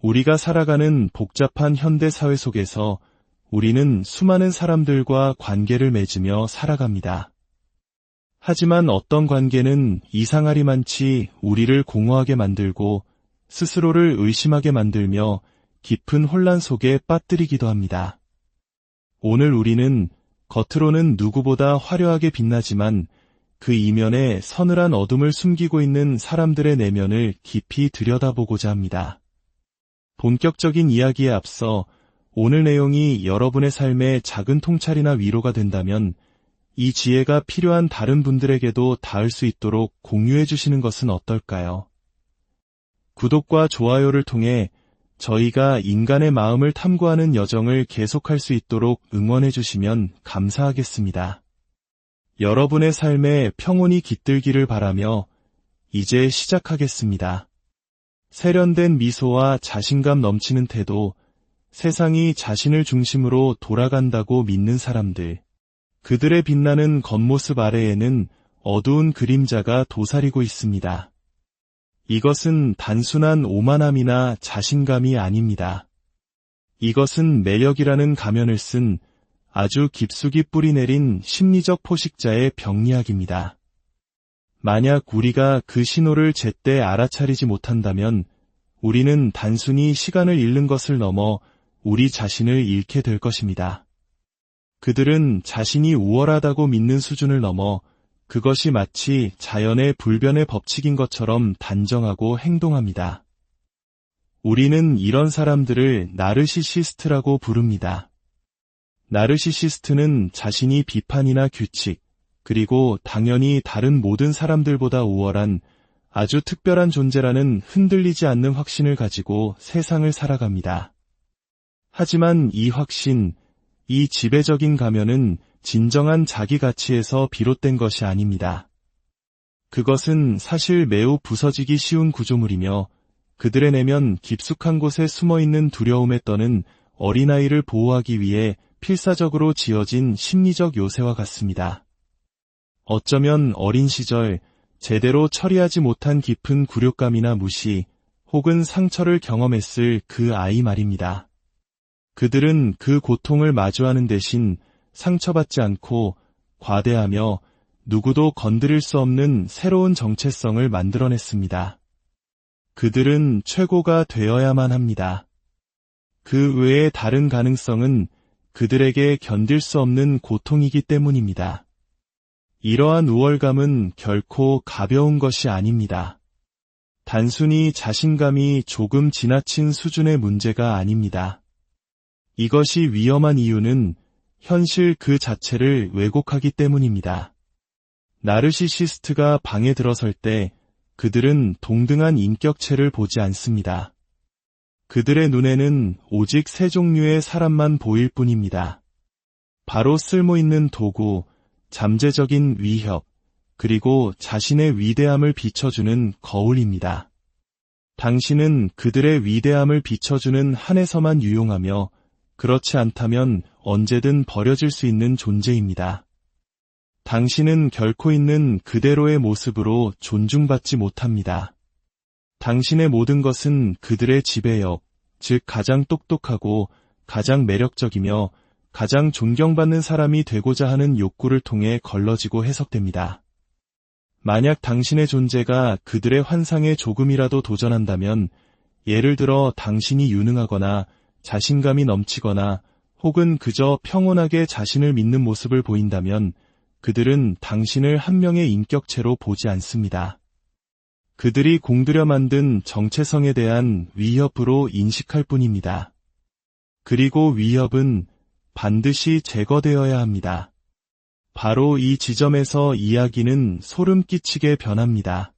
우리가 살아가는 복잡한 현대 사회 속에서 우리는 수많은 사람들과 관계를 맺으며 살아갑니다. 하지만 어떤 관계는 이상하리만치 우리를 공허하게 만들고 스스로를 의심하게 만들며 깊은 혼란 속에 빠뜨리기도 합니다. 오늘 우리는 겉으로는 누구보다 화려하게 빛나지만 그 이면에 서늘한 어둠을 숨기고 있는 사람들의 내면을 깊이 들여다보고자 합니다. 본격적인 이야기에 앞서 오늘 내용이 여러분의 삶에 작은 통찰이나 위로가 된다면 이 지혜가 필요한 다른 분들에게도 닿을 수 있도록 공유해 주시는 것은 어떨까요? 구독과 좋아요를 통해 저희가 인간의 마음을 탐구하는 여정을 계속할 수 있도록 응원해 주시면 감사하겠습니다. 여러분의 삶에 평온이 깃들기를 바라며 이제 시작하겠습니다. 세련된 미소와 자신감 넘치는 태도, 세상이 자신을 중심으로 돌아간다고 믿는 사람들, 그들의 빛나는 겉모습 아래에는 어두운 그림자가 도사리고 있습니다. 이것은 단순한 오만함이나 자신감이 아닙니다. 이것은 매력이라는 가면을 쓴 아주 깊숙이 뿌리내린 심리적 포식자의 병리학입니다. 만약 우리가 그 신호를 제때 알아차리지 못한다면 우리는 단순히 시간을 잃는 것을 넘어 우리 자신을 잃게 될 것입니다. 그들은 자신이 우월하다고 믿는 수준을 넘어 그것이 마치 자연의 불변의 법칙인 것처럼 단정하고 행동합니다. 우리는 이런 사람들을 나르시시스트라고 부릅니다. 나르시시스트는 자신이 비판이나 규칙, 그리고 당연히 다른 모든 사람들보다 우월한 아주 특별한 존재라는 흔들리지 않는 확신을 가지고 세상을 살아갑니다. 하지만 이 확신, 이 지배적인 가면은 진정한 자기 가치에서 비롯된 것이 아닙니다. 그것은 사실 매우 부서지기 쉬운 구조물이며 그들의 내면 깊숙한 곳에 숨어있는 두려움에 떠는 어린아이를 보호하기 위해 필사적으로 지어진 심리적 요새와 같습니다. 어쩌면 어린 시절 제대로 처리하지 못한 깊은 굴욕감이나 무시 혹은 상처를 경험했을 그 아이 말입니다. 그들은 그 고통을 마주하는 대신 상처받지 않고 과대하며 누구도 건드릴 수 없는 새로운 정체성을 만들어냈습니다. 그들은 최고가 되어야만 합니다. 그 외의 다른 가능성은 그들에게 견딜 수 없는 고통이기 때문입니다. 이러한 우월감은 결코 가벼운 것이 아닙니다. 단순히 자신감이 조금 지나친 수준의 문제가 아닙니다. 이것이 위험한 이유는 현실 그 자체를 왜곡하기 때문입니다. 나르시시스트가 방에 들어설 때 그들은 동등한 인격체를 보지 않습니다. 그들의 눈에는 오직 세 종류의 사람만 보일 뿐입니다. 바로 쓸모있는 도구, 잠재적인 위협, 그리고 자신의 위대함을 비춰주는 거울입니다. 당신은 그들의 위대함을 비춰주는 한에서만 유용하며 그렇지 않다면 언제든 버려질 수 있는 존재입니다. 당신은 결코 있는 그대로의 모습으로 존중받지 못합니다. 당신의 모든 것은 그들의 지배력, 즉 가장 똑똑하고 가장 매력적이며 가장 존경받는 사람이 되고자 하는 욕구를 통해 걸러지고 해석됩니다. 만약 당신의 존재가 그들의 환상에 조금이라도 도전한다면, 예를 들어 당신이 유능하거나 자신감이 넘치거나 혹은 그저 평온하게 자신을 믿는 모습을 보인다면 그들은 당신을 한 명의 인격체로 보지 않습니다. 그들이 공들여 만든 정체성에 대한 위협으로 인식할 뿐입니다. 그리고 위협은 반드시 제거되어야 합니다. 바로 이 지점에서 이야기는 소름 끼치게 변합니다.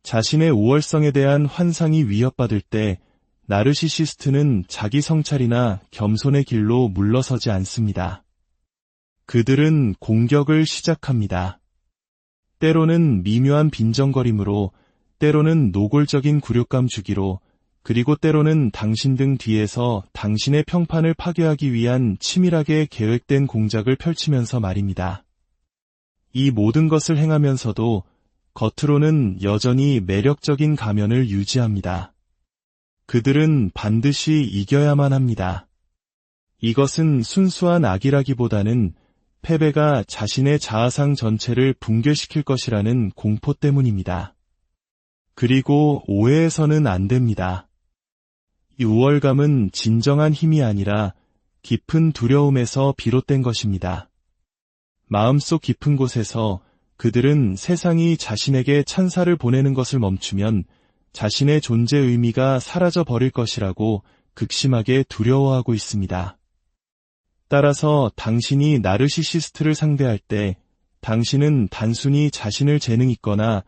자신의 우월성에 대한 환상이 위협받을 때 나르시시스트는 자기 성찰이나 겸손의 길로 물러서지 않습니다. 그들은 공격을 시작합니다. 때로는 미묘한 빈정거림으로, 때로는 노골적인 굴욕감 주기로, 그리고 때로는 당신 등 뒤에서 당신의 평판을 파괴하기 위한 치밀하게 계획된 공작을 펼치면서 말입니다. 이 모든 것을 행하면서도 겉으로는 여전히 매력적인 가면을 유지합니다. 그들은 반드시 이겨야만 합니다. 이것은 순수한 악이라기보다는 패배가 자신의 자아상 전체를 붕괴시킬 것이라는 공포 때문입니다. 그리고 오해해서는 안 됩니다. 이 우월감은 진정한 힘이 아니라 깊은 두려움에서 비롯된 것입니다. 마음속 깊은 곳에서 그들은 세상이 자신에게 찬사를 보내는 것을 멈추면 자신의 존재 의미가 사라져 버릴 것이라고 극심하게 두려워하고 있습니다. 따라서 당신이 나르시시스트를 상대할 때 당신은 단순히 자신을 재능 있거나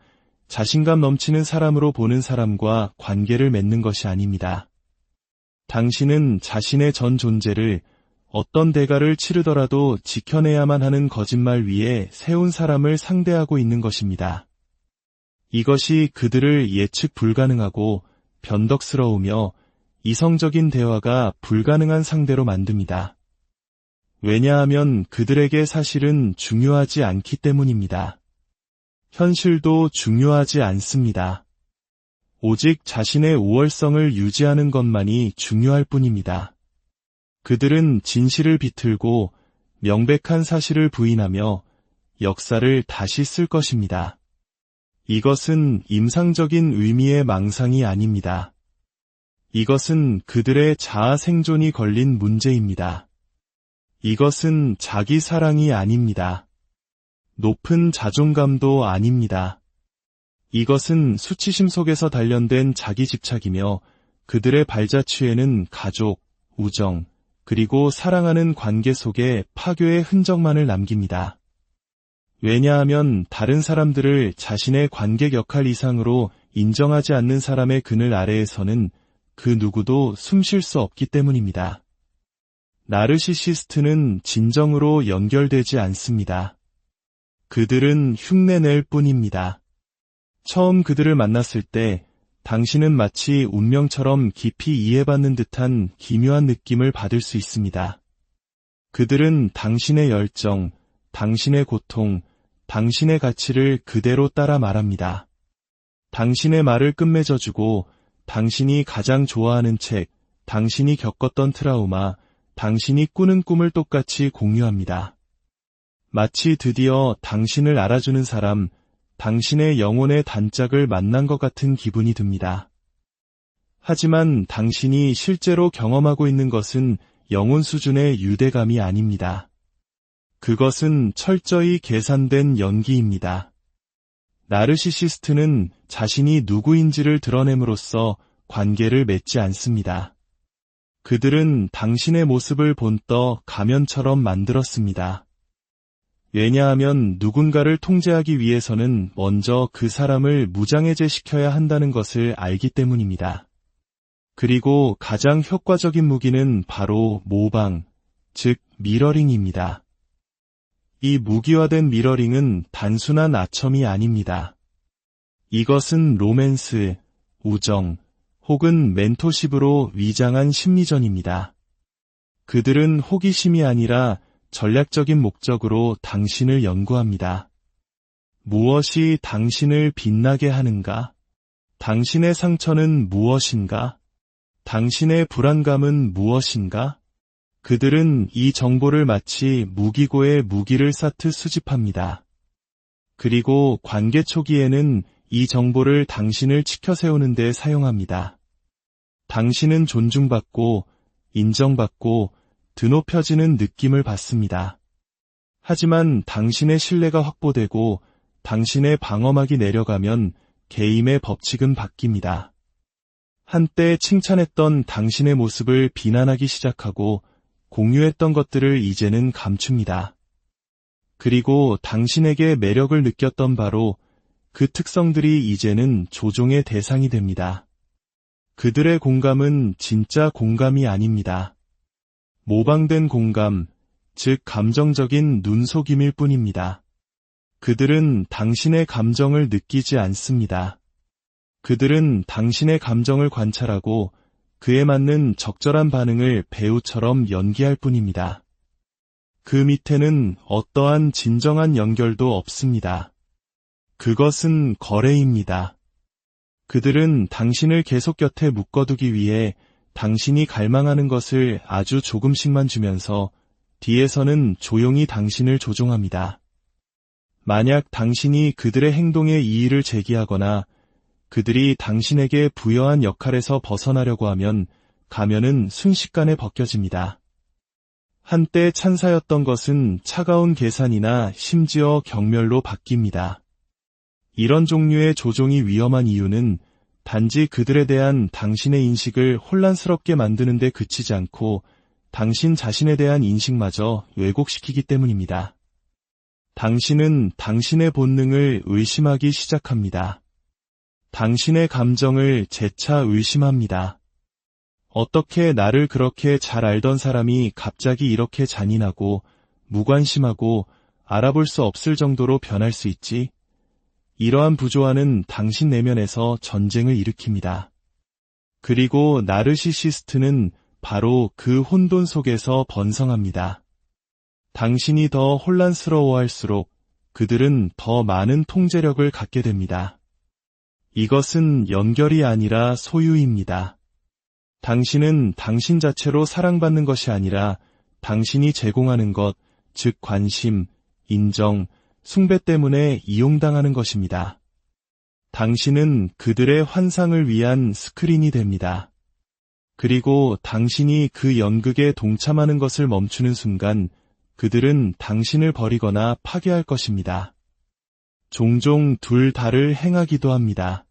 자신감 넘치는 사람으로 보는 사람과 관계를 맺는 것이 아닙니다. 당신은 자신의 전 존재를 어떤 대가를 치르더라도 지켜내야만 하는 거짓말 위에 세운 사람을 상대하고 있는 것입니다. 이것이 그들을 예측 불가능하고 변덕스러우며 이성적인 대화가 불가능한 상대로 만듭니다. 왜냐하면 그들에게 사실은 중요하지 않기 때문입니다. 현실도 중요하지 않습니다. 오직 자신의 우월성을 유지하는 것만이 중요할 뿐입니다. 그들은 진실을 비틀고 명백한 사실을 부인하며 역사를 다시 쓸 것입니다. 이것은 임상적인 의미의 망상이 아닙니다. 이것은 그들의 자아 생존이 걸린 문제입니다. 이것은 자기 사랑이 아닙니다. 높은 자존감도 아닙니다. 이것은 수치심 속에서 단련된 자기 집착이며 그들의 발자취에는 가족, 우정, 그리고 사랑하는 관계 속에 파괴의 흔적만을 남깁니다. 왜냐하면 다른 사람들을 자신의 관객 역할 이상으로 인정하지 않는 사람의 그늘 아래에서는 그 누구도 숨 쉴 수 없기 때문입니다. 나르시시스트는 진정으로 연결되지 않습니다. 그들은 흉내낼 뿐입니다. 처음 그들을 만났을 때 당신은 마치 운명처럼 깊이 이해받는 듯한 기묘한 느낌을 받을 수 있습니다. 그들은 당신의 열정, 당신의 고통, 당신의 가치를 그대로 따라 말합니다. 당신의 말을 끝맺어주고 당신이 가장 좋아하는 책, 당신이 겪었던 트라우마, 당신이 꾸는 꿈을 똑같이 공유합니다. 마치 드디어 당신을 알아주는 사람, 당신의 영혼의 단짝을 만난 것 같은 기분이 듭니다. 하지만 당신이 실제로 경험하고 있는 것은 영혼 수준의 유대감이 아닙니다. 그것은 철저히 계산된 연기입니다. 나르시시스트는 자신이 누구인지를 드러냄으로써 관계를 맺지 않습니다. 그들은 당신의 모습을 본떠 가면처럼 만들었습니다. 왜냐하면 누군가를 통제하기 위해서는 먼저 그 사람을 무장해제시켜야 한다는 것을 알기 때문입니다. 그리고 가장 효과적인 무기는 바로 모방, 즉 미러링입니다. 이 무기화된 미러링은 단순한 아첨이 아닙니다. 이것은 로맨스, 우정, 혹은 멘토십으로 위장한 심리전입니다. 그들은 호기심이 아니라 전략적인 목적으로 당신을 연구합니다. 무엇이 당신을 빛나게 하는가? 당신의 상처는 무엇인가? 당신의 불안감은 무엇인가? 그들은 이 정보를 마치 무기고에 무기를 쌓듯 수집합니다. 그리고 관계 초기에는 이 정보를 당신을 치켜세우는 데 사용합니다. 당신은 존중받고 인정받고 드높여지는 느낌을 받습니다. 하지만 당신의 신뢰가 확보되고 당신의 방어막이 내려가면 게임의 법칙은 바뀝니다. 한때 칭찬했던 당신의 모습을 비난하기 시작하고 공유했던 것들을 이제는 감춥니다. 그리고 당신에게 매력을 느꼈던 바로 그 특성들이 이제는 조종의 대상이 됩니다. 그들의 공감은 진짜 공감이 아닙니다. 모방된 공감, 즉 감정적인 눈속임일 뿐입니다. 그들은 당신의 감정을 느끼지 않습니다. 그들은 당신의 감정을 관찰하고 그에 맞는 적절한 반응을 배우처럼 연기할 뿐입니다. 그 밑에는 어떠한 진정한 연결도 없습니다. 그것은 거래입니다. 그들은 당신을 계속 곁에 묶어두기 위해 당신이 갈망하는 것을 아주 조금씩만 주면서 뒤에서는 조용히 당신을 조종합니다. 만약 당신이 그들의 행동에 이의를 제기하거나 그들이 당신에게 부여한 역할에서 벗어나려고 하면 가면은 순식간에 벗겨집니다. 한때 찬사였던 것은 차가운 계산이나 심지어 경멸로 바뀝니다. 이런 종류의 조종이 위험한 이유는 단지 그들에 대한 당신의 인식을 혼란스럽게 만드는 데 그치지 않고 당신 자신에 대한 인식마저 왜곡시키기 때문입니다. 당신은 당신의 본능을 의심하기 시작합니다. 당신의 감정을 재차 의심합니다. 어떻게 나를 그렇게 잘 알던 사람이 갑자기 이렇게 잔인하고 무관심하고 알아볼 수 없을 정도로 변할 수 있지? 이러한 부조화는 당신 내면에서 전쟁을 일으킵니다. 그리고 나르시시스트는 바로 그 혼돈 속에서 번성합니다. 당신이 더 혼란스러워할수록 그들은 더 많은 통제력을 갖게 됩니다. 이것은 연결이 아니라 소유입니다. 당신은 당신 자체로 사랑받는 것이 아니라 당신이 제공하는 것, 즉 관심, 인정, 숭배 때문에 이용당하는 것입니다. 당신은 그들의 환상을 위한 스크린이 됩니다. 그리고 당신이 그 연극에 동참하는 것을 멈추는 순간 그들은 당신을 버리거나 파괴할 것입니다. 종종 둘 다를 행하기도 합니다.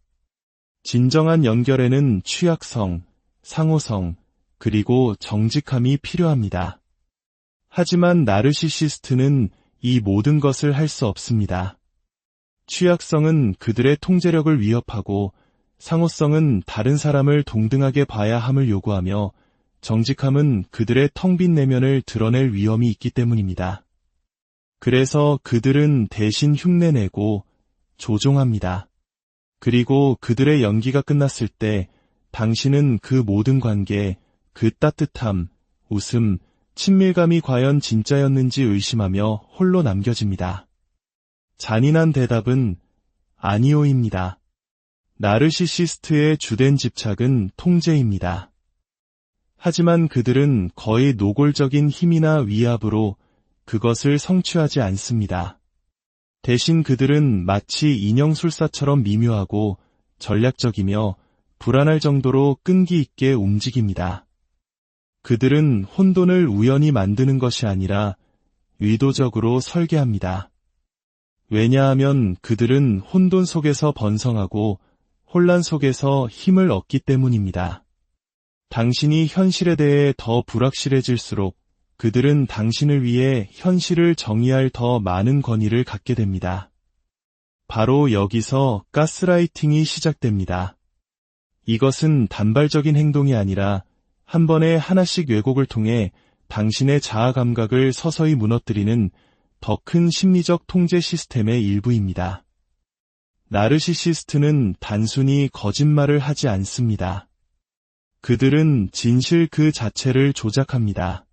진정한 연결에는 취약성, 상호성, 그리고 정직함이 필요합니다. 하지만 나르시시스트는 이 모든 것을 할 수 없습니다. 취약성은 그들의 통제력을 위협하고 상호성은 다른 사람을 동등하게 봐야 함을 요구하며 정직함은 그들의 텅 빈 내면을 드러낼 위험이 있기 때문입니다. 그래서 그들은 대신 흉내내고 조종합니다. 그리고 그들의 연기가 끝났을 때 당신은 그 모든 관계, 그 따뜻함, 웃음, 친밀감이 과연 진짜였는지 의심하며 홀로 남겨집니다. 잔인한 대답은 아니오입니다. 나르시시스트의 주된 집착은 통제입니다. 하지만 그들은 거의 노골적인 힘이나 위압으로 그것을 성취하지 않습니다. 대신 그들은 마치 인형술사처럼 미묘하고 전략적이며 불안할 정도로 끈기 있게 움직입니다. 그들은 혼돈을 우연히 만드는 것이 아니라 의도적으로 설계합니다. 왜냐하면 그들은 혼돈 속에서 번성하고 혼란 속에서 힘을 얻기 때문입니다. 당신이 현실에 대해 더 불확실해질수록 그들은 당신을 위해 현실을 정의할 더 많은 권위를 갖게 됩니다. 바로 여기서 가스라이팅이 시작됩니다. 이것은 단발적인 행동이 아니라 한 번에 하나씩 왜곡을 통해 당신의 자아 감각을 서서히 무너뜨리는 더 큰 심리적 통제 시스템의 일부입니다. 나르시시스트는 단순히 거짓말을 하지 않습니다. 그들은 진실 그 자체를 조작합니다.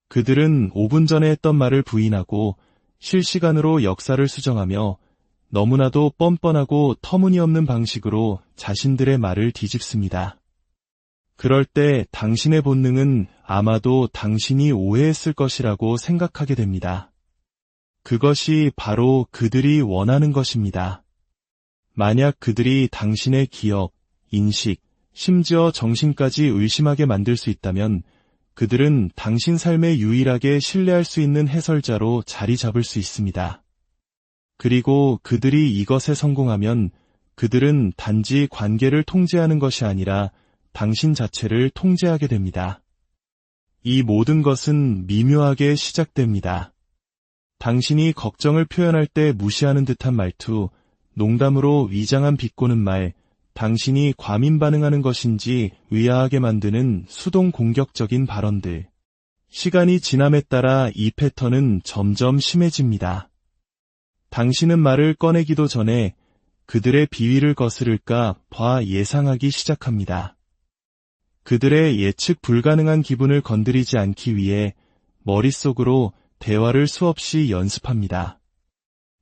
그들은 5분 전에 했던 말을 부인하고 실시간으로 역사를 수정하며 너무나도 뻔뻔하고 터무니없는 방식으로 자신들의 말을 뒤집습니다. 그럴 때 당신의 본능은 아마도 당신이 오해했을 것이라고 생각하게 됩니다. 그것이 바로 그들이 원하는 것입니다. 만약 그들이 당신의 기억, 인식, 심지어 정신까지 의심하게 만들 수 있다면 그들은 당신 삶에 유일하게 신뢰할 수 있는 해설자로 자리 잡을 수 있습니다. 그리고 그들이 이것에 성공하면 그들은 단지 관계를 통제하는 것이 아니라 당신 자체를 통제하게 됩니다. 이 모든 것은 미묘하게 시작됩니다. 당신이 걱정을 표현할 때 무시하는 듯한 말투, 농담으로 위장한 비꼬는 말, 당신이 과민 반응하는 것인지 의아하게 만드는 수동 공격적인 발언들. 시간이 지남에 따라 이 패턴은 점점 심해집니다. 당신은 말을 꺼내기도 전에 그들의 비위를 거스를까 봐 예상하기 시작합니다. 그들의 예측 불가능한 기분을 건드리지 않기 위해 머릿속으로 대화를 수없이 연습합니다.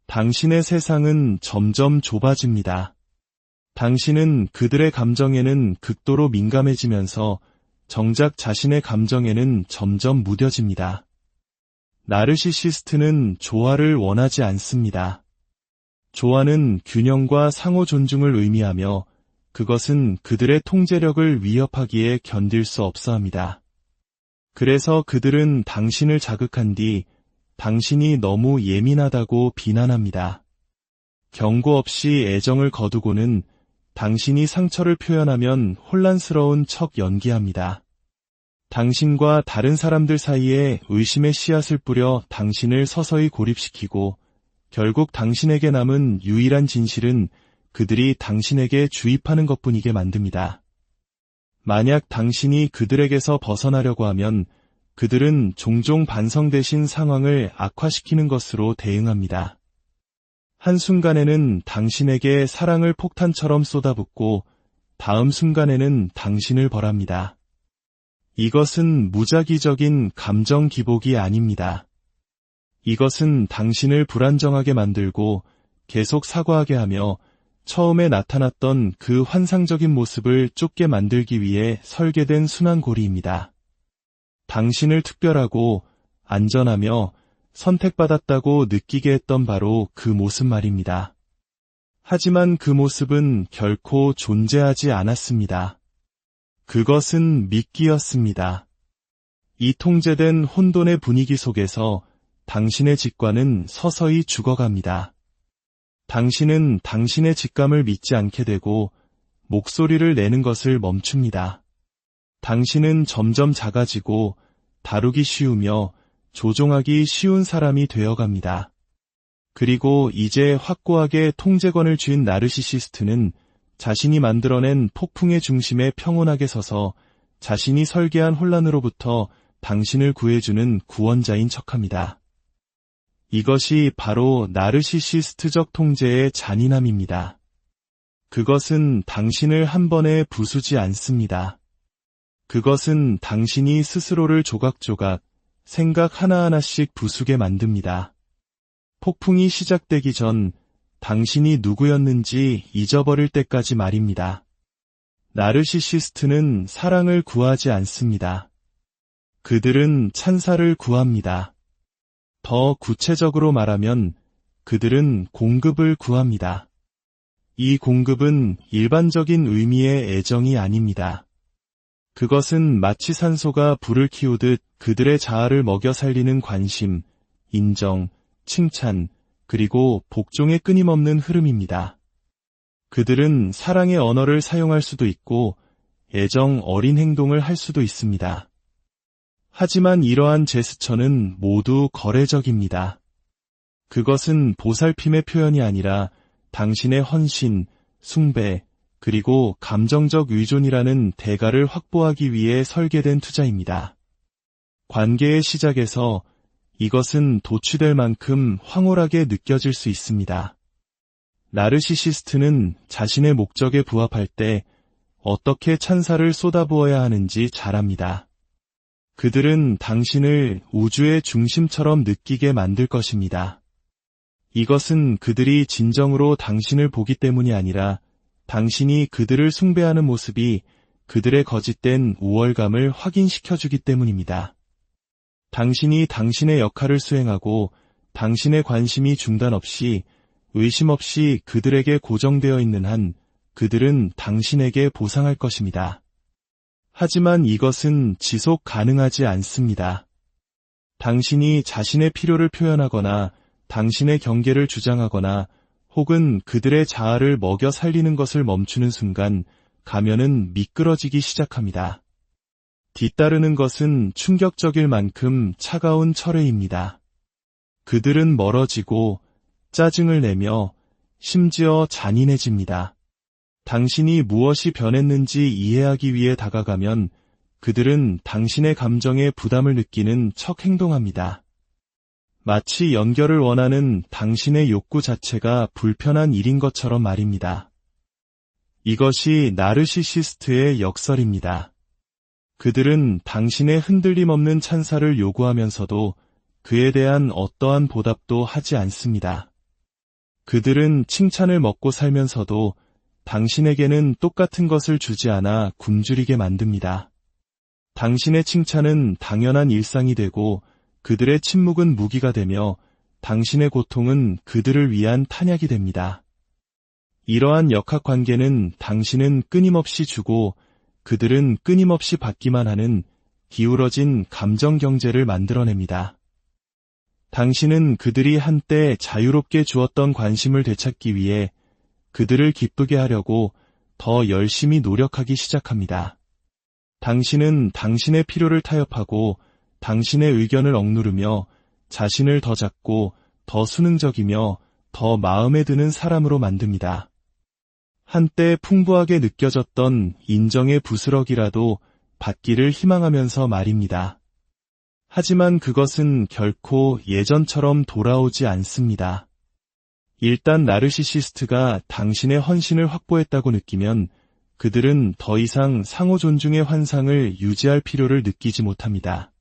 당신의 세상은 점점 좁아집니다. 당신은 그들의 감정에는 극도로 민감해지면서 정작 자신의 감정에는 점점 무뎌집니다. 나르시시스트는 조화를 원하지 않습니다. 조화는 균형과 상호 존중을 의미하며 그것은 그들의 통제력을 위협하기에 견딜 수 없어 합니다. 그래서 그들은 당신을 자극한 뒤 당신이 너무 예민하다고 비난합니다. 경고 없이 애정을 거두고는 당신이 상처를 표현하면 혼란스러운 척 연기합니다. 당신과 다른 사람들 사이에 의심의 씨앗을 뿌려 당신을 서서히 고립시키고 결국 당신에게 남은 유일한 진실은 그들이 당신에게 주입하는 것뿐이게 만듭니다. 만약 당신이 그들에게서 벗어나려고 하면 그들은 종종 반성되신 상황을 악화시키는 것으로 대응합니다. 한순간에는 당신에게 사랑을 폭탄처럼 쏟아붓고 다음 순간에는 당신을 벌합니다. 이것은 무작위적인 감정 기복이 아닙니다. 이것은 당신을 불안정하게 만들고 계속 사과하게 하며 처음에 나타났던 그 환상적인 모습을 쫓게 만들기 위해 설계된 순환고리입니다. 당신을 특별하고 안전하며 선택받았다고 느끼게 했던 바로 그 모습 말입니다. 하지만 그 모습은 결코 존재하지 않았습니다. 그것은 미끼였습니다. 이 통제된 혼돈의 분위기 속에서 당신의 직관은 서서히 죽어갑니다. 당신은 당신의 직감을 믿지 않게 되고 목소리를 내는 것을 멈춥니다. 당신은 점점 작아지고 다루기 쉬우며 조종하기 쉬운 사람이 되어갑니다. 그리고 이제 확고하게 통제권을 쥔 나르시시스트는 자신이 만들어낸 폭풍의 중심에 평온하게 서서 자신이 설계한 혼란으로부터 당신을 구해주는 구원자인 척합니다. 이것이 바로 나르시시스트적 통제의 잔인함입니다. 그것은 당신을 한 번에 부수지 않습니다. 그것은 당신이 스스로를 조각조각 생각 하나하나씩 부수게 만듭니다. 폭풍이 시작되기 전 당신이 누구였는지 잊어버릴 때까지 말입니다. 나르시시스트는 사랑을 구하지 않습니다. 그들은 찬사를 구합니다. 더 구체적으로 말하면 그들은 공급을 구합니다. 이 공급은 일반적인 의미의 애정이 아닙니다. 그것은 마치 산소가 불을 키우듯 그들의 자아를 먹여 살리는 관심, 인정, 칭찬, 그리고 복종의 끊임없는 흐름입니다. 그들은 사랑의 언어를 사용할 수도 있고 애정 어린 행동을 할 수도 있습니다. 하지만 이러한 제스처는 모두 거래적입니다. 그것은 보살핌의 표현이 아니라 당신의 헌신, 숭배, 그리고 감정적 의존이라는 대가를 확보하기 위해 설계된 투자입니다. 관계의 시작에서 이것은 도취될 만큼 황홀하게 느껴질 수 있습니다. 나르시시스트는 자신의 목적에 부합할 때 어떻게 찬사를 쏟아부어야 하는지 잘 압니다. 그들은 당신을 우주의 중심처럼 느끼게 만들 것입니다. 이것은 그들이 진정으로 당신을 보기 때문이 아니라 당신이 그들을 숭배하는 모습이 그들의 거짓된 우월감을 확인시켜주기 때문입니다. 당신이 당신의 역할을 수행하고 당신의 관심이 중단 없이 의심 없이 그들에게 고정되어 있는 한 그들은 당신에게 보상할 것입니다. 하지만 이것은 지속 가능하지 않습니다. 당신이 자신의 필요를 표현하거나 당신의 경계를 주장하거나 혹은 그들의 자아를 먹여 살리는 것을 멈추는 순간 가면은 미끄러지기 시작합니다. 뒤따르는 것은 충격적일 만큼 차가운 철회입니다. 그들은 멀어지고 짜증을 내며 심지어 잔인해집니다. 당신이 무엇이 변했는지 이해하기 위해 다가가면 그들은 당신의 감정에 부담을 느끼는 척 행동합니다. 마치 연결을 원하는 당신의 욕구 자체가 불편한 일인 것처럼 말입니다. 이것이 나르시시스트의 역설입니다. 그들은 당신의 흔들림 없는 찬사를 요구하면서도 그에 대한 어떠한 보답도 하지 않습니다. 그들은 칭찬을 먹고 살면서도 당신에게는 똑같은 것을 주지 않아 굶주리게 만듭니다. 당신의 칭찬은 당연한 일상이 되고 그들의 침묵은 무기가 되며 당신의 고통은 그들을 위한 탄약이 됩니다. 이러한 역학관계는 당신은 끊임없이 주고 그들은 끊임없이 받기만 하는 기울어진 감정경제를 만들어냅니다. 당신은 그들이 한때 자유롭게 주었던 관심을 되찾기 위해 그들을 기쁘게 하려고 더 열심히 노력하기 시작합니다. 당신은 당신의 필요를 타협하고 당신의 의견을 억누르며 자신을 더 작고 더 수능적이며 더 마음에 드는 사람으로 만듭니다. 한때 풍부하게 느껴졌던 인정의 부스럭이라도 받기를 희망하면서 말입니다. 하지만 그것은 결코 예전처럼 돌아오지 않습니다. 일단 나르시시스트가 당신의 헌신을 확보했다고 느끼면 그들은 더 이상 상호 존중의 환상을 유지할 필요를 느끼지 못합니다.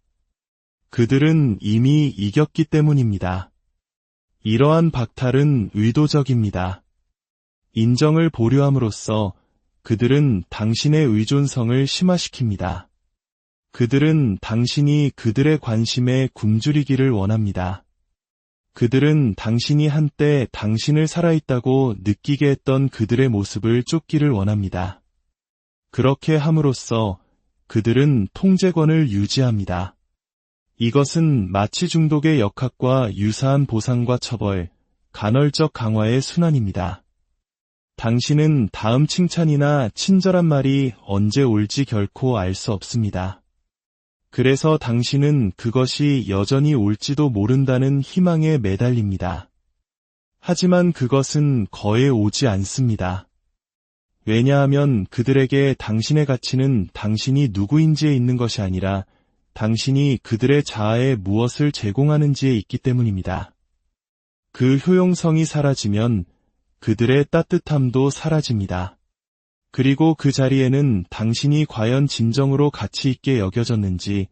그들은 이미 이겼기 때문입니다. 이러한 박탈은 의도적입니다. 인정을 보류함으로써 그들은 당신의 의존성을 심화시킵니다. 그들은 당신이 그들의 관심에 굶주리기를 원합니다. 그들은 당신이 한때 당신을 살아있다고 느끼게 했던 그들의 모습을 쫓기를 원합니다. 그렇게 함으로써 그들은 통제권을 유지합니다. 이것은 마취 중독의 역학과 유사한 보상과 처벌, 간헐적 강화의 순환입니다. 당신은 다음 칭찬이나 친절한 말이 언제 올지 결코 알 수 없습니다. 그래서 당신은 그것이 여전히 올지도 모른다는 희망에 매달립니다. 하지만 그것은 거의 오지 않습니다. 왜냐하면 그들에게 당신의 가치는 당신이 누구인지에 있는 것이 아니라 당신이 그들의 자아에 무엇을 제공하는지에 있기 때문입니다. 그 효용성이 사라지면 그들의 따뜻함도 사라집니다. 그리고 그 자리에는 당신이 과연 진정으로 가치 있게 여겨졌는지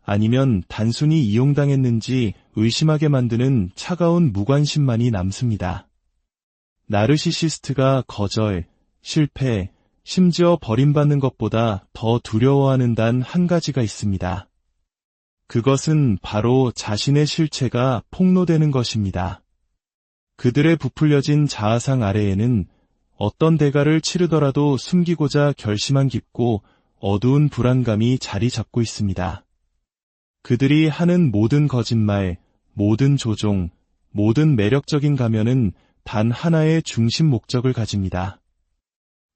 아니면 단순히 이용당했는지 의심하게 만드는 차가운 무관심만이 남습니다. 나르시시스트가 거절, 실패, 심지어 버림받는 것보다 더 두려워하는 단 한 가지가 있습니다. 그것은 바로 자신의 실체가 폭로되는 것입니다. 그들의 부풀려진 자아상 아래에는 어떤 대가를 치르더라도 숨기고자 결심한 깊고 어두운 불안감이 자리 잡고 있습니다. 그들이 하는 모든 거짓말, 모든 조종, 모든 매력적인 가면은 단 하나의 중심 목적을 가집니다.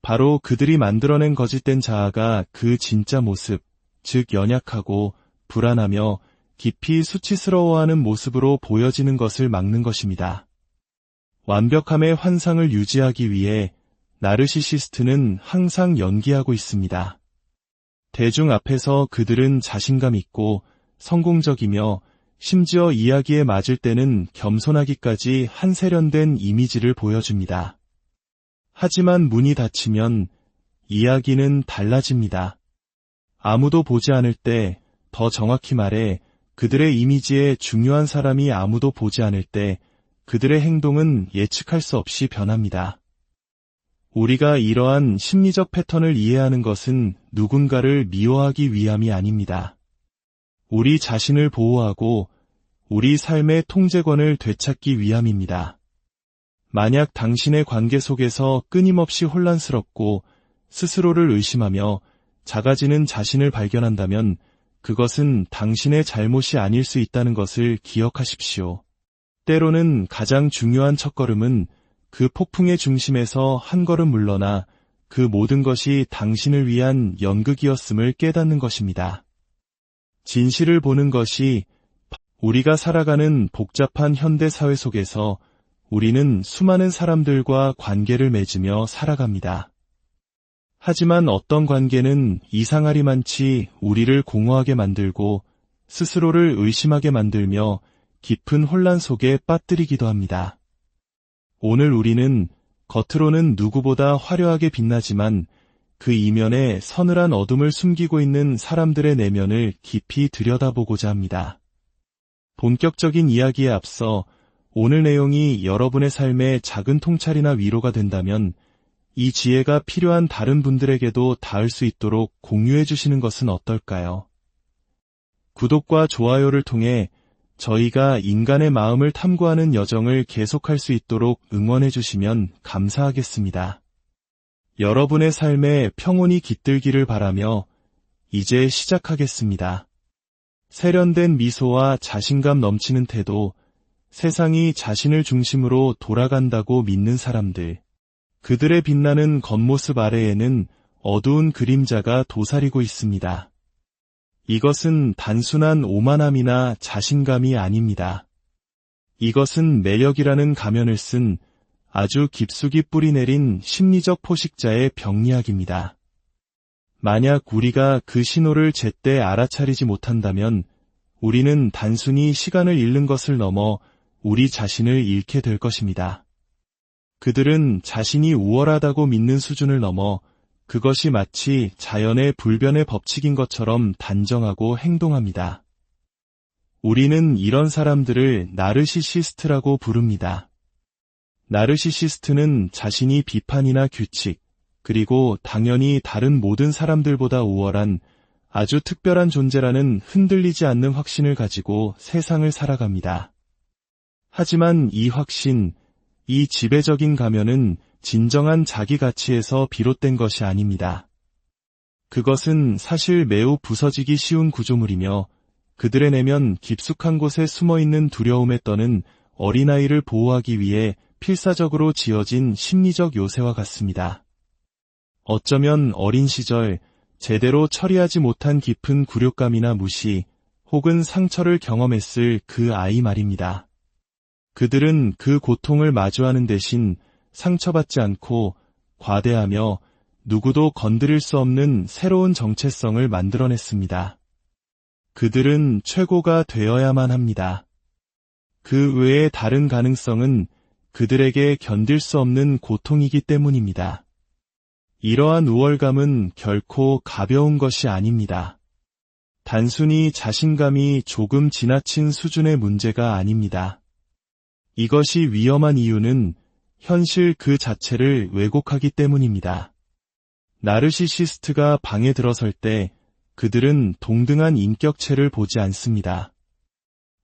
바로 그들이 만들어낸 거짓된 자아가 그 진짜 모습, 즉 연약하고 불안하며 깊이 수치스러워하는 모습으로 보여지는 것을 막는 것입니다. 완벽함의 환상을 유지하기 위해 나르시시스트는 항상 연기하고 있습니다. 대중 앞에서 그들은 자신감 있고 성공적이며 심지어 이야기에 맞을 때는 겸손하기까지 한 세련된 이미지를 보여줍니다. 하지만 문이 닫히면 이야기는 달라집니다. 아무도 보지 않을 때, 더 정확히 말해 그들의 이미지에 중요한 사람이 아무도 보지 않을 때 그들의 행동은 예측할 수 없이 변합니다. 우리가 이러한 심리적 패턴을 이해하는 것은 누군가를 미워하기 위함이 아닙니다. 우리 자신을 보호하고 우리 삶의 통제권을 되찾기 위함입니다. 만약 당신의 관계 속에서 끊임없이 혼란스럽고 스스로를 의심하며 작아지는 자신을 발견한다면 그것은 당신의 잘못이 아닐 수 있다는 것을 기억하십시오. 때로는 가장 중요한 첫걸음은 그 폭풍의 중심에서 한 걸음 물러나 그 모든 것이 당신을 위한 연극이었음을 깨닫는 것입니다. 진실을 보는 것이 우리가 살아가는 복잡한 현대 사회 속에서 우리는 수많은 사람들과 관계를 맺으며 살아갑니다. 하지만 어떤 관계는 이상하리만치 우리를 공허하게 만들고 스스로를 의심하게 만들며 깊은 혼란 속에 빠뜨리기도 합니다. 오늘 우리는 겉으로는 누구보다 화려하게 빛나지만 그 이면에 서늘한 어둠을 숨기고 있는 사람들의 내면을 깊이 들여다보고자 합니다. 본격적인 이야기에 앞서 오늘 내용이 여러분의 삶에 작은 통찰이나 위로가 된다면 이 지혜가 필요한 다른 분들에게도 닿을 수 있도록 공유해 주시는 것은 어떨까요? 구독과 좋아요를 통해 저희가 인간의 마음을 탐구하는 여정을 계속할 수 있도록 응원해 주시면 감사하겠습니다. 여러분의 삶에 평온이 깃들기를 바라며 이제 시작하겠습니다. 세련된 미소와 자신감 넘치는 태도, 세상이 자신을 중심으로 돌아간다고 믿는 사람들, 그들의 빛나는 겉모습 아래에는 어두운 그림자가 도사리고 있습니다. 이것은 단순한 오만함이나 자신감이 아닙니다. 이것은 매력이라는 가면을 쓴 아주 깊숙이 뿌리내린 심리적 포식자의 병리학입니다. 만약 우리가 그 신호를 제때 알아차리지 못한다면 우리는 단순히 시간을 잃는 것을 넘어 우리 자신을 잃게 될 것입니다. 그들은 자신이 우월하다고 믿는 수준을 넘어 그것이 마치 자연의 불변의 법칙인 것처럼 단정하고 행동합니다. 우리는 이런 사람들을 나르시시스트라고 부릅니다. 나르시시스트는 자신이 비판이나 규칙, 그리고 당연히 다른 모든 사람들보다 우월한 아주 특별한 존재라는 흔들리지 않는 확신을 가지고 세상을 살아갑니다. 하지만 이 확신, 이 지배적인 가면은 진정한 자기 가치에서 비롯된 것이 아닙니다. 그것은 사실 매우 부서지기 쉬운 구조물이며 그들의 내면 깊숙한 곳에 숨어있는 두려움에 떠는 어린아이를 보호하기 위해 필사적으로 지어진 심리적 요새와 같습니다. 어쩌면 어린 시절 제대로 처리하지 못한 깊은 굴욕감이나 무시 혹은 상처를 경험했을 그 아이 말입니다. 그들은 그 고통을 마주하는 대신 상처받지 않고 과대하며 누구도 건드릴 수 없는 새로운 정체성을 만들어냈습니다. 그들은 최고가 되어야만 합니다. 그 외의 다른 가능성은 그들에게 견딜 수 없는 고통이기 때문입니다. 이러한 우월감은 결코 가벼운 것이 아닙니다. 단순히 자신감이 조금 지나친 수준의 문제가 아닙니다. 이것이 위험한 이유는 현실 그 자체를 왜곡하기 때문입니다. 나르시시스트가 방에 들어설 때 그들은 동등한 인격체를 보지 않습니다.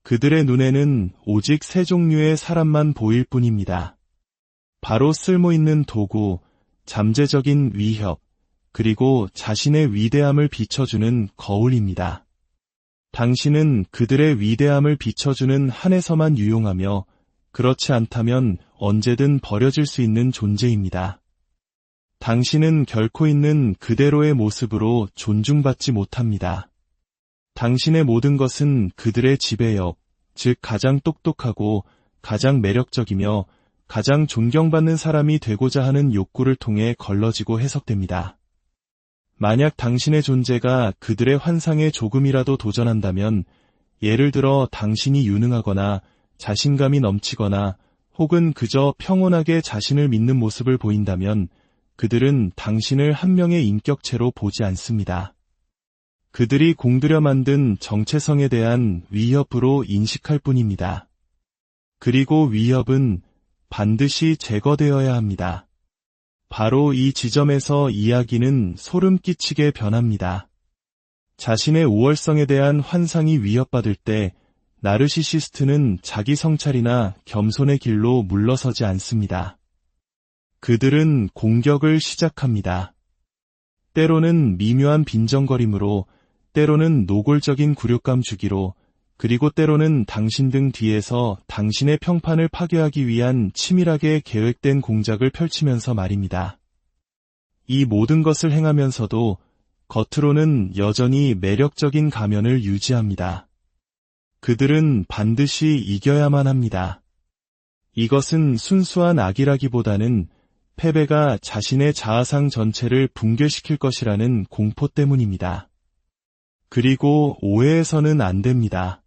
그들의 눈에는 오직 세 종류의 사람만 보일 뿐입니다. 바로 쓸모있는 도구, 잠재적인 위협, 그리고 자신의 위대함을 비춰주는 거울입니다. 당신은 그들의 위대함을 비춰주는 한에서만 유용하며 그렇지 않다면 언제든 버려질 수 있는 존재입니다. 당신은 결코 있는 그대로의 모습으로 존중받지 못합니다. 당신의 모든 것은 그들의 지배력, 즉 가장 똑똑하고 가장 매력적이며 가장 존경받는 사람이 되고자 하는 욕구를 통해 걸러지고 해석됩니다. 만약 당신의 존재가 그들의 환상에 조금이라도 도전한다면, 예를 들어 당신이 유능하거나 자신감이 넘치거나 혹은 그저 평온하게 자신을 믿는 모습을 보인다면 그들은 당신을 한 명의 인격체로 보지 않습니다. 그들이 공들여 만든 정체성에 대한 위협으로 인식할 뿐입니다. 그리고 위협은 반드시 제거되어야 합니다. 바로 이 지점에서 이야기는 소름 끼치게 변합니다. 자신의 우월성에 대한 환상이 위협받을 때 나르시시스트는 자기 성찰이나 겸손의 길로 물러서지 않습니다. 그들은 공격을 시작합니다. 때로는 미묘한 빈정거림으로, 때로는 노골적인 굴욕감 주기로, 그리고 때로는 당신 등 뒤에서 당신의 평판을 파괴하기 위한 치밀하게 계획된 공작을 펼치면서 말입니다. 이 모든 것을 행하면서도 겉으로는 여전히 매력적인 가면을 유지합니다. 그들은 반드시 이겨야만 합니다. 이것은 순수한 악이라기보다는 패배가 자신의 자아상 전체를 붕괴시킬 것이라는 공포 때문입니다. 그리고 오해해서는 안 됩니다.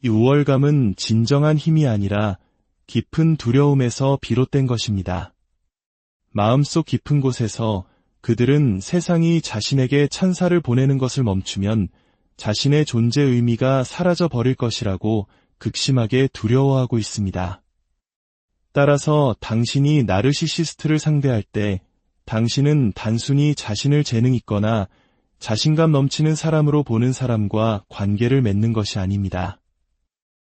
이 우월감은 진정한 힘이 아니라 깊은 두려움에서 비롯된 것입니다. 마음속 깊은 곳에서 그들은 세상이 자신에게 찬사를 보내는 것을 멈추면 자신의 존재 의미가 사라져 버릴 것이라고 극심하게 두려워하고 있습니다. 따라서 당신이 나르시시스트를 상대할 때 당신은 단순히 자신을 재능 있거나 자신감 넘치는 사람으로 보는 사람과 관계를 맺는 것이 아닙니다.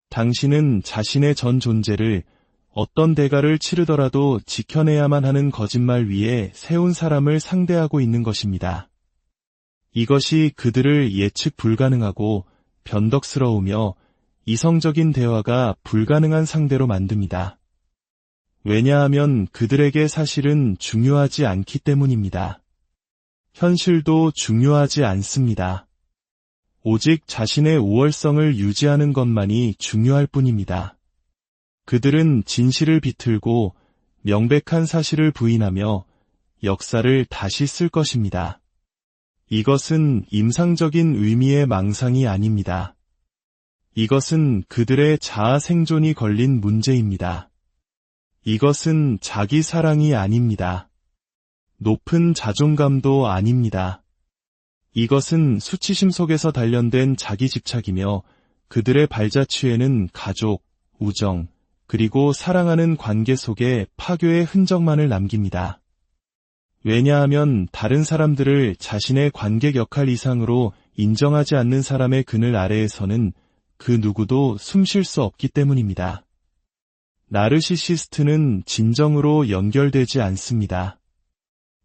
당신은 자신의 전 존재를 어떤 대가를 치르더라도 지켜내야만 하는 거짓말 위에 세운 사람을 상대하고 있는 것입니다. 이것이 그들을 예측 불가능하고 변덕스러우며 이성적인 대화가 불가능한 상대로 만듭니다. 왜냐하면 그들에게 사실은 중요하지 않기 때문입니다. 현실도 중요하지 않습니다. 오직 자신의 우월성을 유지하는 것만이 중요할 뿐입니다. 그들은 진실을 비틀고 명백한 사실을 부인하며 역사를 다시 쓸 것입니다. 이것은 임상적인 의미의 망상이 아닙니다. 이것은 그들의 자아 생존이 걸린 문제입니다. 이것은 자기 사랑이 아닙니다. 높은 자존감도 아닙니다. 이것은 수치심 속에서 단련된 자기 집착이며 그들의 발자취에는 가족, 우정, 그리고 사랑하는 관계 속에 파괴의 흔적만을 남깁니다. 왜냐하면 다른 사람들을 자신의 관객 역할 이상으로 인정하지 않는 사람의 그늘 아래에서는 그 누구도 숨 쉴 수 없기 때문입니다. 나르시시스트는 진정으로 연결되지 않습니다.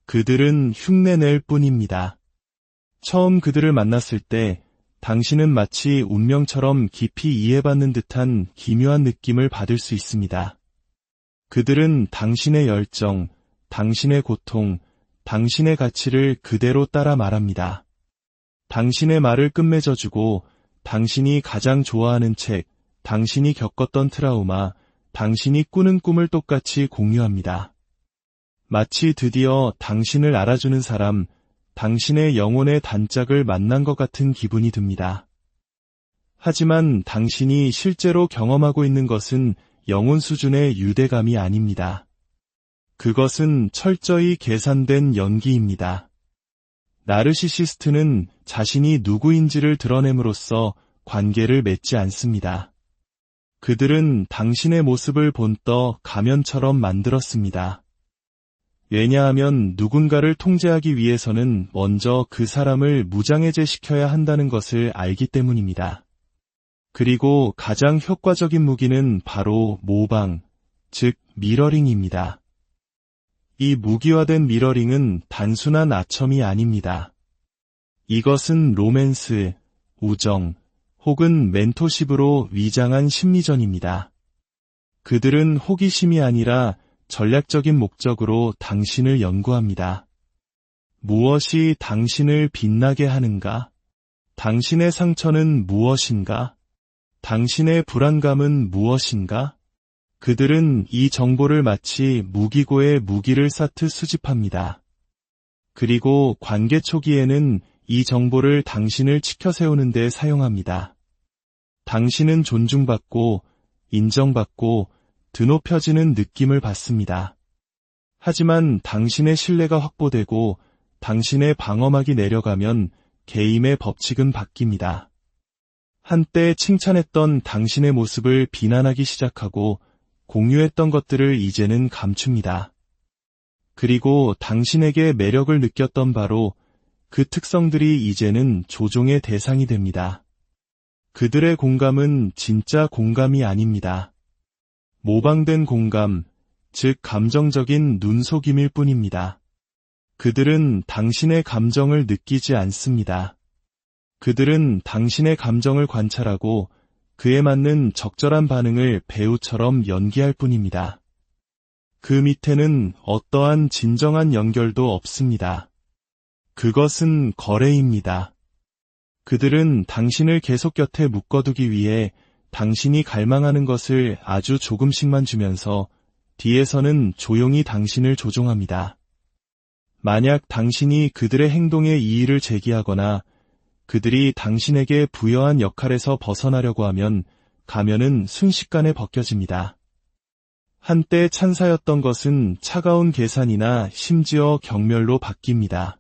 그들은 흉내낼 뿐입니다. 처음 그들을 만났을 때 당신은 마치 운명처럼 깊이 이해받는 듯한 기묘한 느낌을 받을 수 있습니다. 그들은 당신의 열정, 당신의 고통, 당신의 가치를 그대로 따라 말합니다. 당신의 말을 끝맺어주고 당신이 가장 좋아하는 책, 당신이 겪었던 트라우마, 당신이 꾸는 꿈을 똑같이 공유합니다. 마치 드디어 당신을 알아주는 사람, 당신의 영혼의 단짝을 만난 것 같은 기분이 듭니다. 하지만 당신이 실제로 경험하고 있는 것은 영혼 수준의 유대감이 아닙니다. 그것은 철저히 계산된 연기입니다. 나르시시스트는 자신이 누구인지를 드러냄으로써 관계를 맺지 않습니다. 그들은 당신의 모습을 본떠 가면처럼 만들었습니다. 왜냐하면 누군가를 통제하기 위해서는 먼저 그 사람을 무장해제시켜야 한다는 것을 알기 때문입니다. 그리고 가장 효과적인 무기는 바로 모방, 즉 미러링입니다. 이 무기화된 미러링은 단순한 아첨이 아닙니다. 이것은 로맨스, 우정, 혹은 멘토십으로 위장한 심리전입니다. 그들은 호기심이 아니라 전략적인 목적으로 당신을 연구합니다. 무엇이 당신을 빛나게 하는가? 당신의 상처는 무엇인가? 당신의 불안감은 무엇인가? 그들은 이 정보를 마치 무기고에 무기를 쌓듯 수집합니다. 그리고 관계 초기에는 이 정보를 당신을 치켜세우는 데 사용합니다. 당신은 존중받고, 인정받고, 드높여지는 느낌을 받습니다. 하지만 당신의 신뢰가 확보되고 당신의 방어막이 내려가면 게임의 법칙은 바뀝니다. 한때 칭찬했던 당신의 모습을 비난하기 시작하고 공유했던 것들을 이제는 감춥니다. 그리고 당신에게 매력을 느꼈던 바로 그 특성들이 이제는 조종의 대상이 됩니다. 그들의 공감은 진짜 공감이 아닙니다. 모방된 공감, 즉 감정적인 눈속임일 뿐입니다. 그들은 당신의 감정을 느끼지 않습니다. 그들은 당신의 감정을 관찰하고 그에 맞는 적절한 반응을 배우처럼 연기할 뿐입니다. 그 밑에는 어떠한 진정한 연결도 없습니다. 그것은 거래입니다. 그들은 당신을 계속 곁에 묶어두기 위해 당신이 갈망하는 것을 아주 조금씩만 주면서 뒤에서는 조용히 당신을 조종합니다. 만약 당신이 그들의 행동에 이의를 제기하거나 그들이 당신에게 부여한 역할에서 벗어나려고 하면 가면은 순식간에 벗겨집니다. 한때 찬사였던 것은 차가운 계산이나 심지어 경멸로 바뀝니다.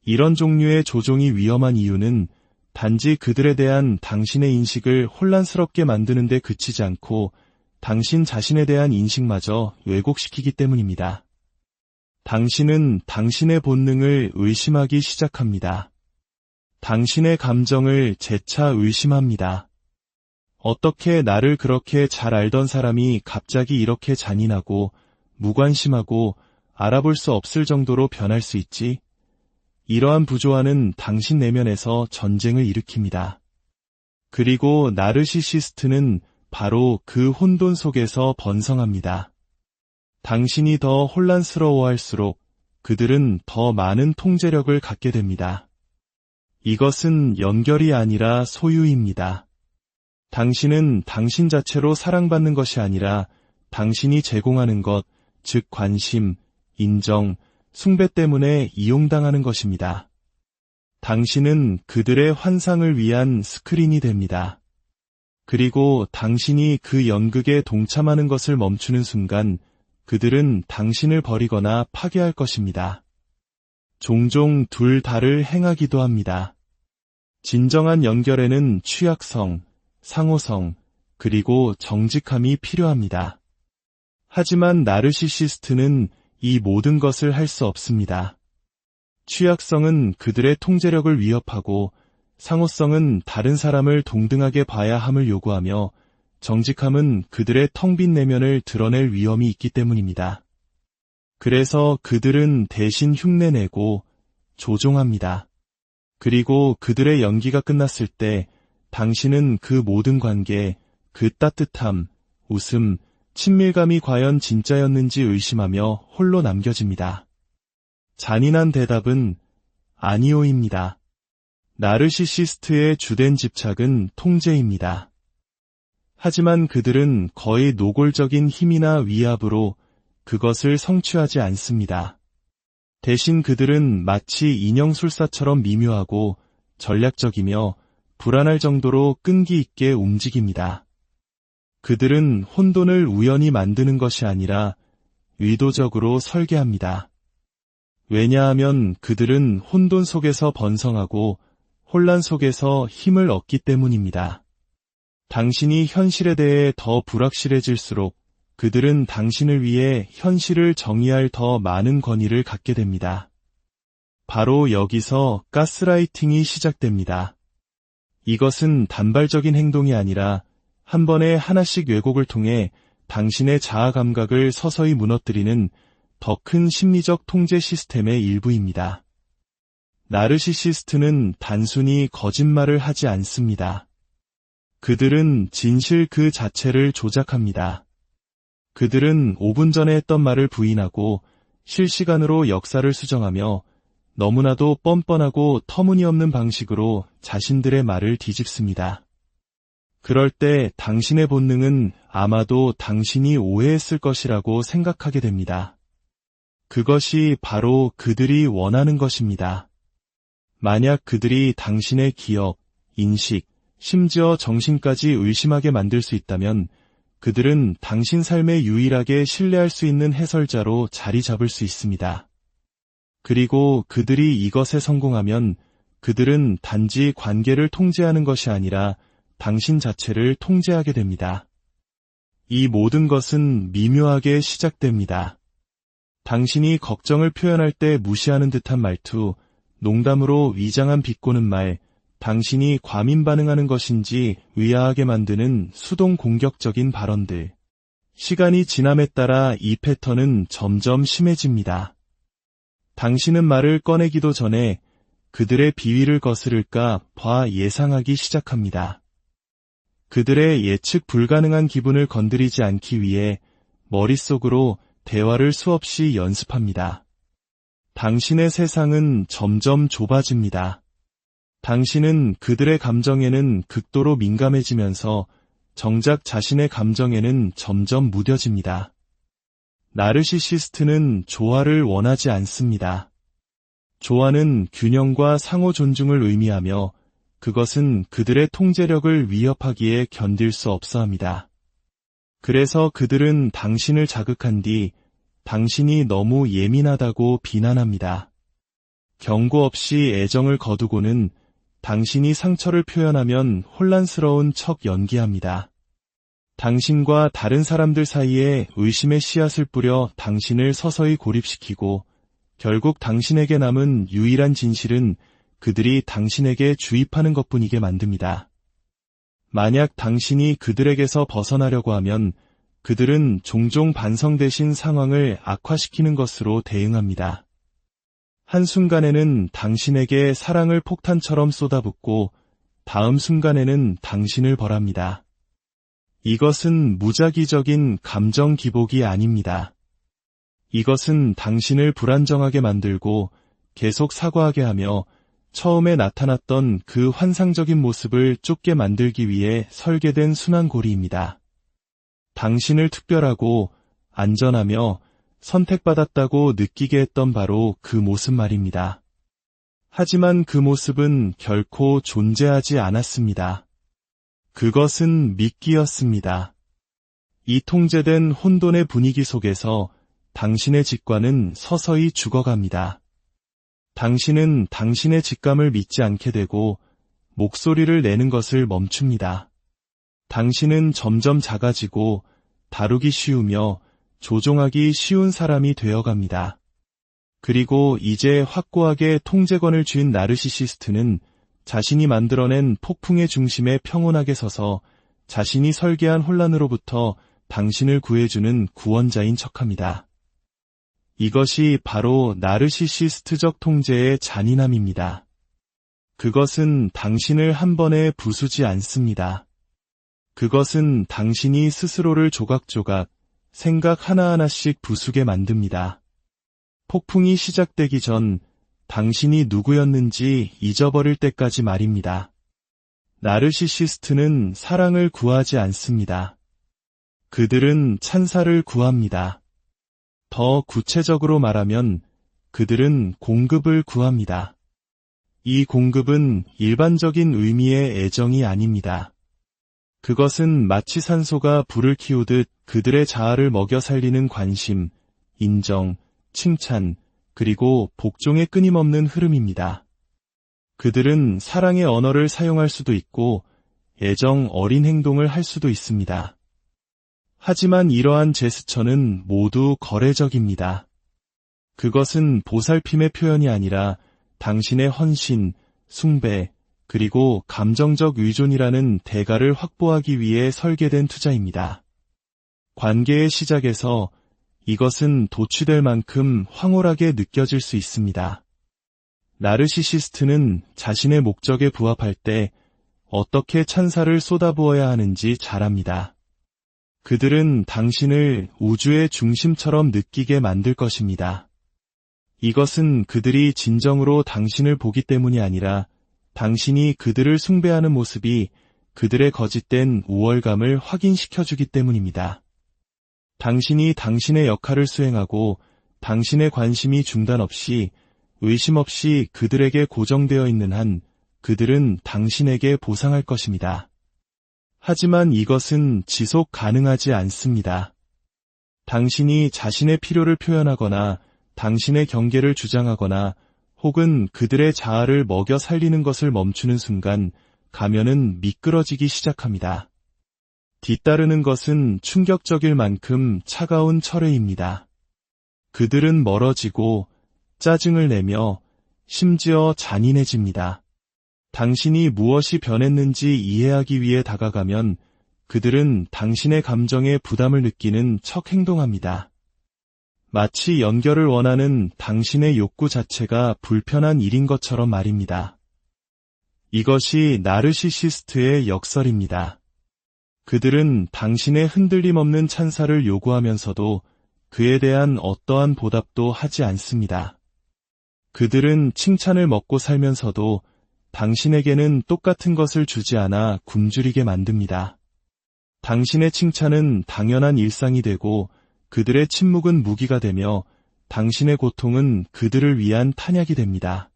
이런 종류의 조종이 위험한 이유는 단지 그들에 대한 당신의 인식을 혼란스럽게 만드는 데 그치지 않고 당신 자신에 대한 인식마저 왜곡시키기 때문입니다. 당신은 당신의 본능을 의심하기 시작합니다. 당신의 감정을 재차 의심합니다. 어떻게 나를 그렇게 잘 알던 사람이 갑자기 이렇게 잔인하고 무관심하고 알아볼 수 없을 정도로 변할 수 있지? 이러한 부조화는 당신 내면에서 전쟁을 일으킵니다. 그리고 나르시시스트는 바로 그 혼돈 속에서 번성합니다. 당신이 더 혼란스러워할수록 그들은 더 많은 통제력을 갖게 됩니다. 이것은 연결이 아니라 소유입니다. 당신은 당신 자체로 사랑받는 것이 아니라 당신이 제공하는 것, 즉 관심, 인정, 숭배 때문에 이용당하는 것입니다. 당신은 그들의 환상을 위한 스크린이 됩니다. 그리고 당신이 그 연극에 동참하는 것을 멈추는 순간 그들은 당신을 버리거나 파괴할 것입니다. 종종 둘 다를 행하기도 합니다. 진정한 연결에는 취약성, 상호성, 그리고 정직함이 필요합니다. 하지만 나르시시스트는 이 모든 것을 할 수 없습니다. 취약성은 그들의 통제력을 위협하고 상호성은 다른 사람을 동등하게 봐야 함을 요구하며 정직함은 그들의 텅 빈 내면을 드러낼 위험이 있기 때문입니다. 그래서 그들은 대신 흉내내고 조종합니다. 그리고 그들의 연기가 끝났을 때 당신은 그 모든 관계, 그 따뜻함, 웃음, 친밀감이 과연 진짜였는지 의심하며 홀로 남겨집니다. 잔인한 대답은 아니오입니다. 나르시시스트의 주된 집착은 통제입니다. 하지만 그들은 거의 노골적인 힘이나 위압으로 그것을 성취하지 않습니다. 대신 그들은 마치 인형술사처럼 미묘하고 전략적이며 불안할 정도로 끈기 있게 움직입니다. 그들은 혼돈을 우연히 만드는 것이 아니라 의도적으로 설계합니다. 왜냐하면 그들은 혼돈 속에서 번성하고 혼란 속에서 힘을 얻기 때문입니다. 당신이 현실에 대해 더 불확실해질수록 그들은 당신을 위해 현실을 정의할 더 많은 권위를 갖게 됩니다. 바로 여기서 가스라이팅이 시작됩니다. 이것은 단발적인 행동이 아니라 한 번에 하나씩 왜곡을 통해 당신의 자아 감각을 서서히 무너뜨리는 더 큰 심리적 통제 시스템의 일부입니다. 나르시시스트는 단순히 거짓말을 하지 않습니다. 그들은 진실 그 자체를 조작합니다. 그들은 5분 전에 했던 말을 부인하고 실시간으로 역사를 수정하며 너무나도 뻔뻔하고 터무니없는 방식으로 자신들의 말을 뒤집습니다. 그럴 때 당신의 본능은 아마도 당신이 오해했을 것이라고 생각하게 됩니다. 그것이 바로 그들이 원하는 것입니다. 만약 그들이 당신의 기억, 인식, 심지어 정신까지 의심하게 만들 수 있다면 그들은 당신 삶에 유일하게 신뢰할 수 있는 해설자로 자리 잡을 수 있습니다. 그리고 그들이 이것에 성공하면 그들은 단지 관계를 통제하는 것이 아니라 당신 자체를 통제하게 됩니다. 이 모든 것은 미묘하게 시작됩니다. 당신이 걱정을 표현할 때 무시하는 듯한 말투, 농담으로 위장한 비꼬는 말, 당신이 과민 반응하는 것인지 의아하게 만드는 수동 공격적인 발언들. 시간이 지남에 따라 이 패턴은 점점 심해집니다. 당신은 말을 꺼내기도 전에 그들의 비위를 거스를까 봐 예상하기 시작합니다. 그들의 예측 불가능한 기분을 건드리지 않기 위해 머릿속으로 대화를 수없이 연습합니다. 당신의 세상은 점점 좁아집니다. 당신은 그들의 감정에는 극도로 민감해지면서 정작 자신의 감정에는 점점 무뎌집니다. 나르시시스트는 조화를 원하지 않습니다. 조화는 균형과 상호 존중을 의미하며 그것은 그들의 통제력을 위협하기에 견딜 수 없어 합니다. 그래서 그들은 당신을 자극한 뒤 당신이 너무 예민하다고 비난합니다. 경고 없이 애정을 거두고는 당신이 상처를 표현하면 혼란스러운 척 연기합니다. 당신과 다른 사람들 사이에 의심의 씨앗을 뿌려 당신을 서서히 고립시키고 결국 당신에게 남은 유일한 진실은 그들이 당신에게 주입하는 것뿐이게 만듭니다. 만약 당신이 그들에게서 벗어나려고 하면 그들은 종종 반성되신 상황을 악화시키는 것으로 대응합니다. 한순간에는 당신에게 사랑을 폭탄처럼 쏟아붓고 다음 순간에는 당신을 벌합니다. 이것은 무작위적인 감정 기복이 아닙니다. 이것은 당신을 불안정하게 만들고 계속 사과하게 하며 처음에 나타났던 그 환상적인 모습을 쫓게 만들기 위해 설계된 순환고리입니다. 당신을 특별하고 안전하며 선택받았다고 느끼게 했던 바로 그 모습 말입니다. 하지만 그 모습은 결코 존재하지 않았습니다. 그것은 미끼였습니다. 이 통제된 혼돈의 분위기 속에서 당신의 직관은 서서히 죽어갑니다. 당신은 당신의 직감을 믿지 않게 되고 목소리를 내는 것을 멈춥니다. 당신은 점점 작아지고 다루기 쉬우며 조종하기 쉬운 사람이 되어갑니다. 그리고 이제 확고하게 통제권을 쥔 나르시시스트는 자신이 만들어낸 폭풍의 중심에 평온하게 서서 자신이 설계한 혼란으로부터 당신을 구해주는 구원자인 척합니다. 이것이 바로 나르시시스트적 통제의 잔인함입니다. 그것은 당신을 한 번에 부수지 않습니다. 그것은 당신이 스스로를 조각조각 생각 하나하나씩 부수게 만듭니다. 폭풍이 시작되기 전 당신이 누구였는지 잊어버릴 때까지 말입니다. 나르시시스트는 사랑을 구하지 않습니다. 그들은 찬사를 구합니다. 더 구체적으로 말하면 그들은 공급을 구합니다. 이 공급은 일반적인 의미의 애정이 아닙니다. 그것은 마치 산소가 불을 키우듯 그들의 자아를 먹여 살리는 관심, 인정, 칭찬, 그리고 복종의 끊임없는 흐름입니다. 그들은 사랑의 언어를 사용할 수도 있고 애정 어린 행동을 할 수도 있습니다. 하지만 이러한 제스처는 모두 거래적입니다. 그것은 보살핌의 표현이 아니라 당신의 헌신, 숭배, 그리고 감정적 의존이라는 대가를 확보하기 위해 설계된 투자입니다. 관계의 시작에서 이것은 도취될 만큼 황홀하게 느껴질 수 있습니다. 나르시시스트는 자신의 목적에 부합할 때 어떻게 찬사를 쏟아부어야 하는지 잘 압니다. 그들은 당신을 우주의 중심처럼 느끼게 만들 것입니다. 이것은 그들이 진정으로 당신을 보기 때문이 아니라 당신이 그들을 숭배하는 모습이 그들의 거짓된 우월감을 확인시켜주기 때문입니다. 당신이 당신의 역할을 수행하고 당신의 관심이 중단 없이 의심 없이 그들에게 고정되어 있는 한 그들은 당신에게 보상할 것입니다. 하지만 이것은 지속 가능하지 않습니다. 당신이 자신의 필요를 표현하거나 당신의 경계를 주장하거나 혹은 그들의 자아를 먹여 살리는 것을 멈추는 순간 가면은 미끄러지기 시작합니다. 뒤따르는 것은 충격적일 만큼 차가운 철회입니다. 그들은 멀어지고 짜증을 내며 심지어 잔인해집니다. 당신이 무엇이 변했는지 이해하기 위해 다가가면 그들은 당신의 감정에 부담을 느끼는 척 행동합니다. 마치 연결을 원하는 당신의 욕구 자체가 불편한 일인 것처럼 말입니다. 이것이 나르시시스트의 역설입니다. 그들은 당신의 흔들림 없는 찬사를 요구하면서도 그에 대한 어떠한 보답도 하지 않습니다. 그들은 칭찬을 먹고 살면서도 당신에게는 똑같은 것을 주지 않아 굶주리게 만듭니다. 당신의 칭찬은 당연한 일상이 되고 그들의 침묵은 무기가 되며 당신의 고통은 그들을 위한 탄약이 됩니다.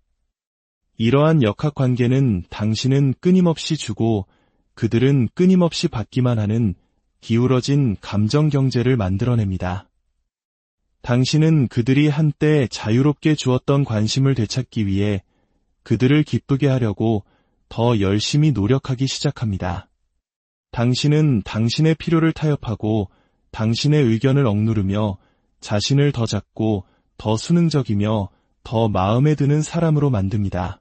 이러한 역학관계는 당신은 끊임없이 주고 그들은 끊임없이 받기만 하는 기울어진 감정경제를 만들어냅니다. 당신은 그들이 한때 자유롭게 주었던 관심을 되찾기 위해 그들을 기쁘게 하려고 더 열심히 노력하기 시작합니다. 당신은 당신의 필요를 타협하고 당신의 의견을 억누르며 자신을 더 작고 더 수능적이며 더 마음에 드는 사람으로 만듭니다.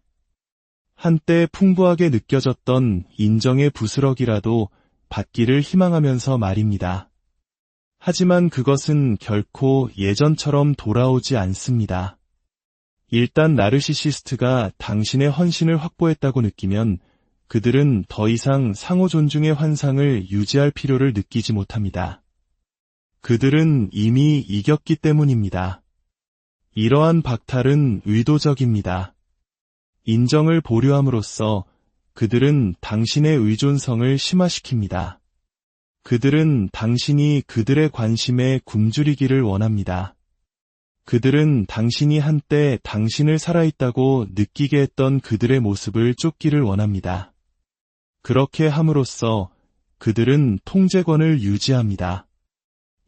한때 풍부하게 느껴졌던 인정의 부스럭이라도 받기를 희망하면서 말입니다. 하지만 그것은 결코 예전처럼 돌아오지 않습니다. 일단 나르시시스트가 당신의 헌신을 확보했다고 느끼면 그들은 더 이상 상호 존중의 환상을 유지할 필요를 느끼지 못합니다. 그들은 이미 이겼기 때문입니다. 이러한 박탈은 의도적입니다. 인정을 보류함으로써 그들은 당신의 의존성을 심화시킵니다. 그들은 당신이 그들의 관심에 굶주리기를 원합니다. 그들은 당신이 한때 당신을 살아있다고 느끼게 했던 그들의 모습을 쫓기를 원합니다. 그렇게 함으로써 그들은 통제권을 유지합니다.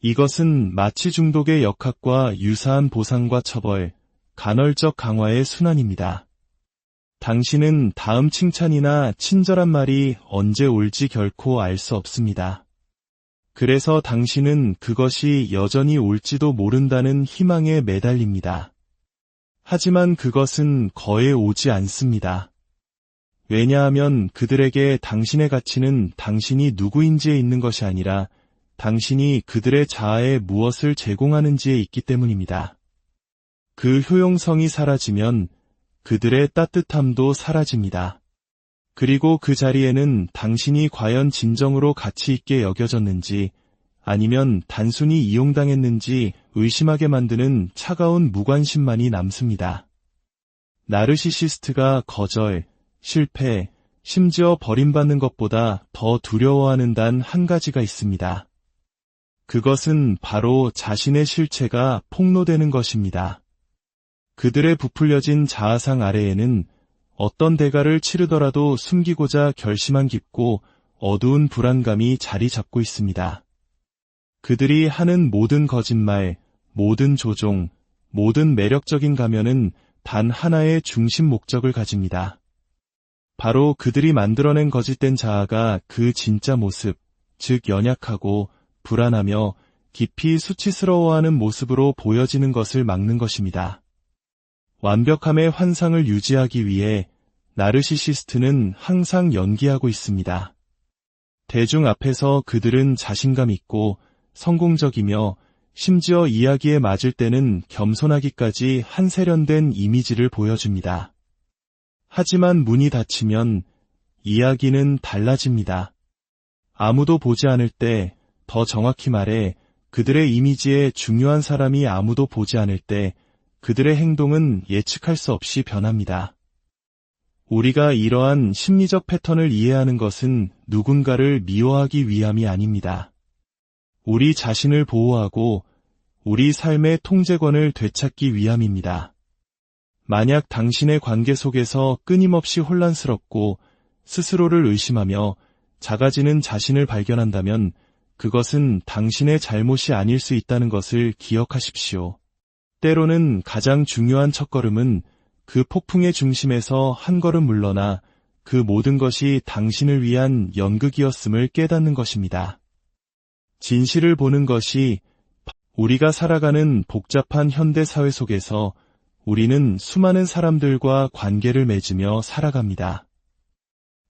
이것은 마취 중독의 역학과 유사한 보상과 처벌, 간헐적 강화의 순환입니다. 당신은 다음 칭찬이나 친절한 말이 언제 올지 결코 알 수 없습니다. 그래서 당신은 그것이 여전히 올지도 모른다는 희망에 매달립니다. 하지만 그것은 거의 오지 않습니다. 왜냐하면 그들에게 당신의 가치는 당신이 누구인지에 있는 것이 아니라 당신이 그들의 자아에 무엇을 제공하는지에 있기 때문입니다. 그 효용성이 사라지면 그들의 따뜻함도 사라집니다. 그리고 그 자리에는 당신이 과연 진정으로 가치 있게 여겨졌는지 아니면 단순히 이용당했는지 의심하게 만드는 차가운 무관심만이 남습니다. 나르시시스트가 거절, 실패, 심지어 버림받는 것보다 더 두려워하는 단 한 가지가 있습니다. 그것은 바로 자신의 실체가 폭로되는 것입니다. 그들의 부풀려진 자아상 아래에는 어떤 대가를 치르더라도 숨기고자 결심한 깊고 어두운 불안감이 자리 잡고 있습니다. 그들이 하는 모든 거짓말, 모든 조종, 모든 매력적인 가면은 단 하나의 중심 목적을 가집니다. 바로 그들이 만들어낸 거짓된 자아가 그 진짜 모습, 즉 연약하고 불안하며 깊이 수치스러워하는 모습으로 보여지는 것을 막는 것입니다. 완벽함의 환상을 유지하기 위해 나르시시스트는 항상 연기하고 있습니다. 대중 앞에서 그들은 자신감 있고 성공적이며 심지어 이야기에 맞을 때는 겸손하기까지 한 세련된 이미지를 보여줍니다. 하지만 문이 닫히면 이야기는 달라집니다. 아무도 보지 않을 때, 더 정확히 말해 그들의 이미지에 중요한 사람이 아무도 보지 않을 때 그들의 행동은 예측할 수 없이 변합니다. 우리가 이러한 심리적 패턴을 이해하는 것은 누군가를 미워하기 위함이 아닙니다. 우리 자신을 보호하고 우리 삶의 통제권을 되찾기 위함입니다. 만약 당신의 관계 속에서 끊임없이 혼란스럽고 스스로를 의심하며 작아지는 자신을 발견한다면 그것은 당신의 잘못이 아닐 수 있다는 것을 기억하십시오. 때로는 가장 중요한 첫걸음은 그 폭풍의 중심에서 한 걸음 물러나 그 모든 것이 당신을 위한 연극이었음을 깨닫는 것입니다. 진실을 보는 것이 우리가 살아가는 복잡한 현대 사회 속에서 우리는 수많은 사람들과 관계를 맺으며 살아갑니다.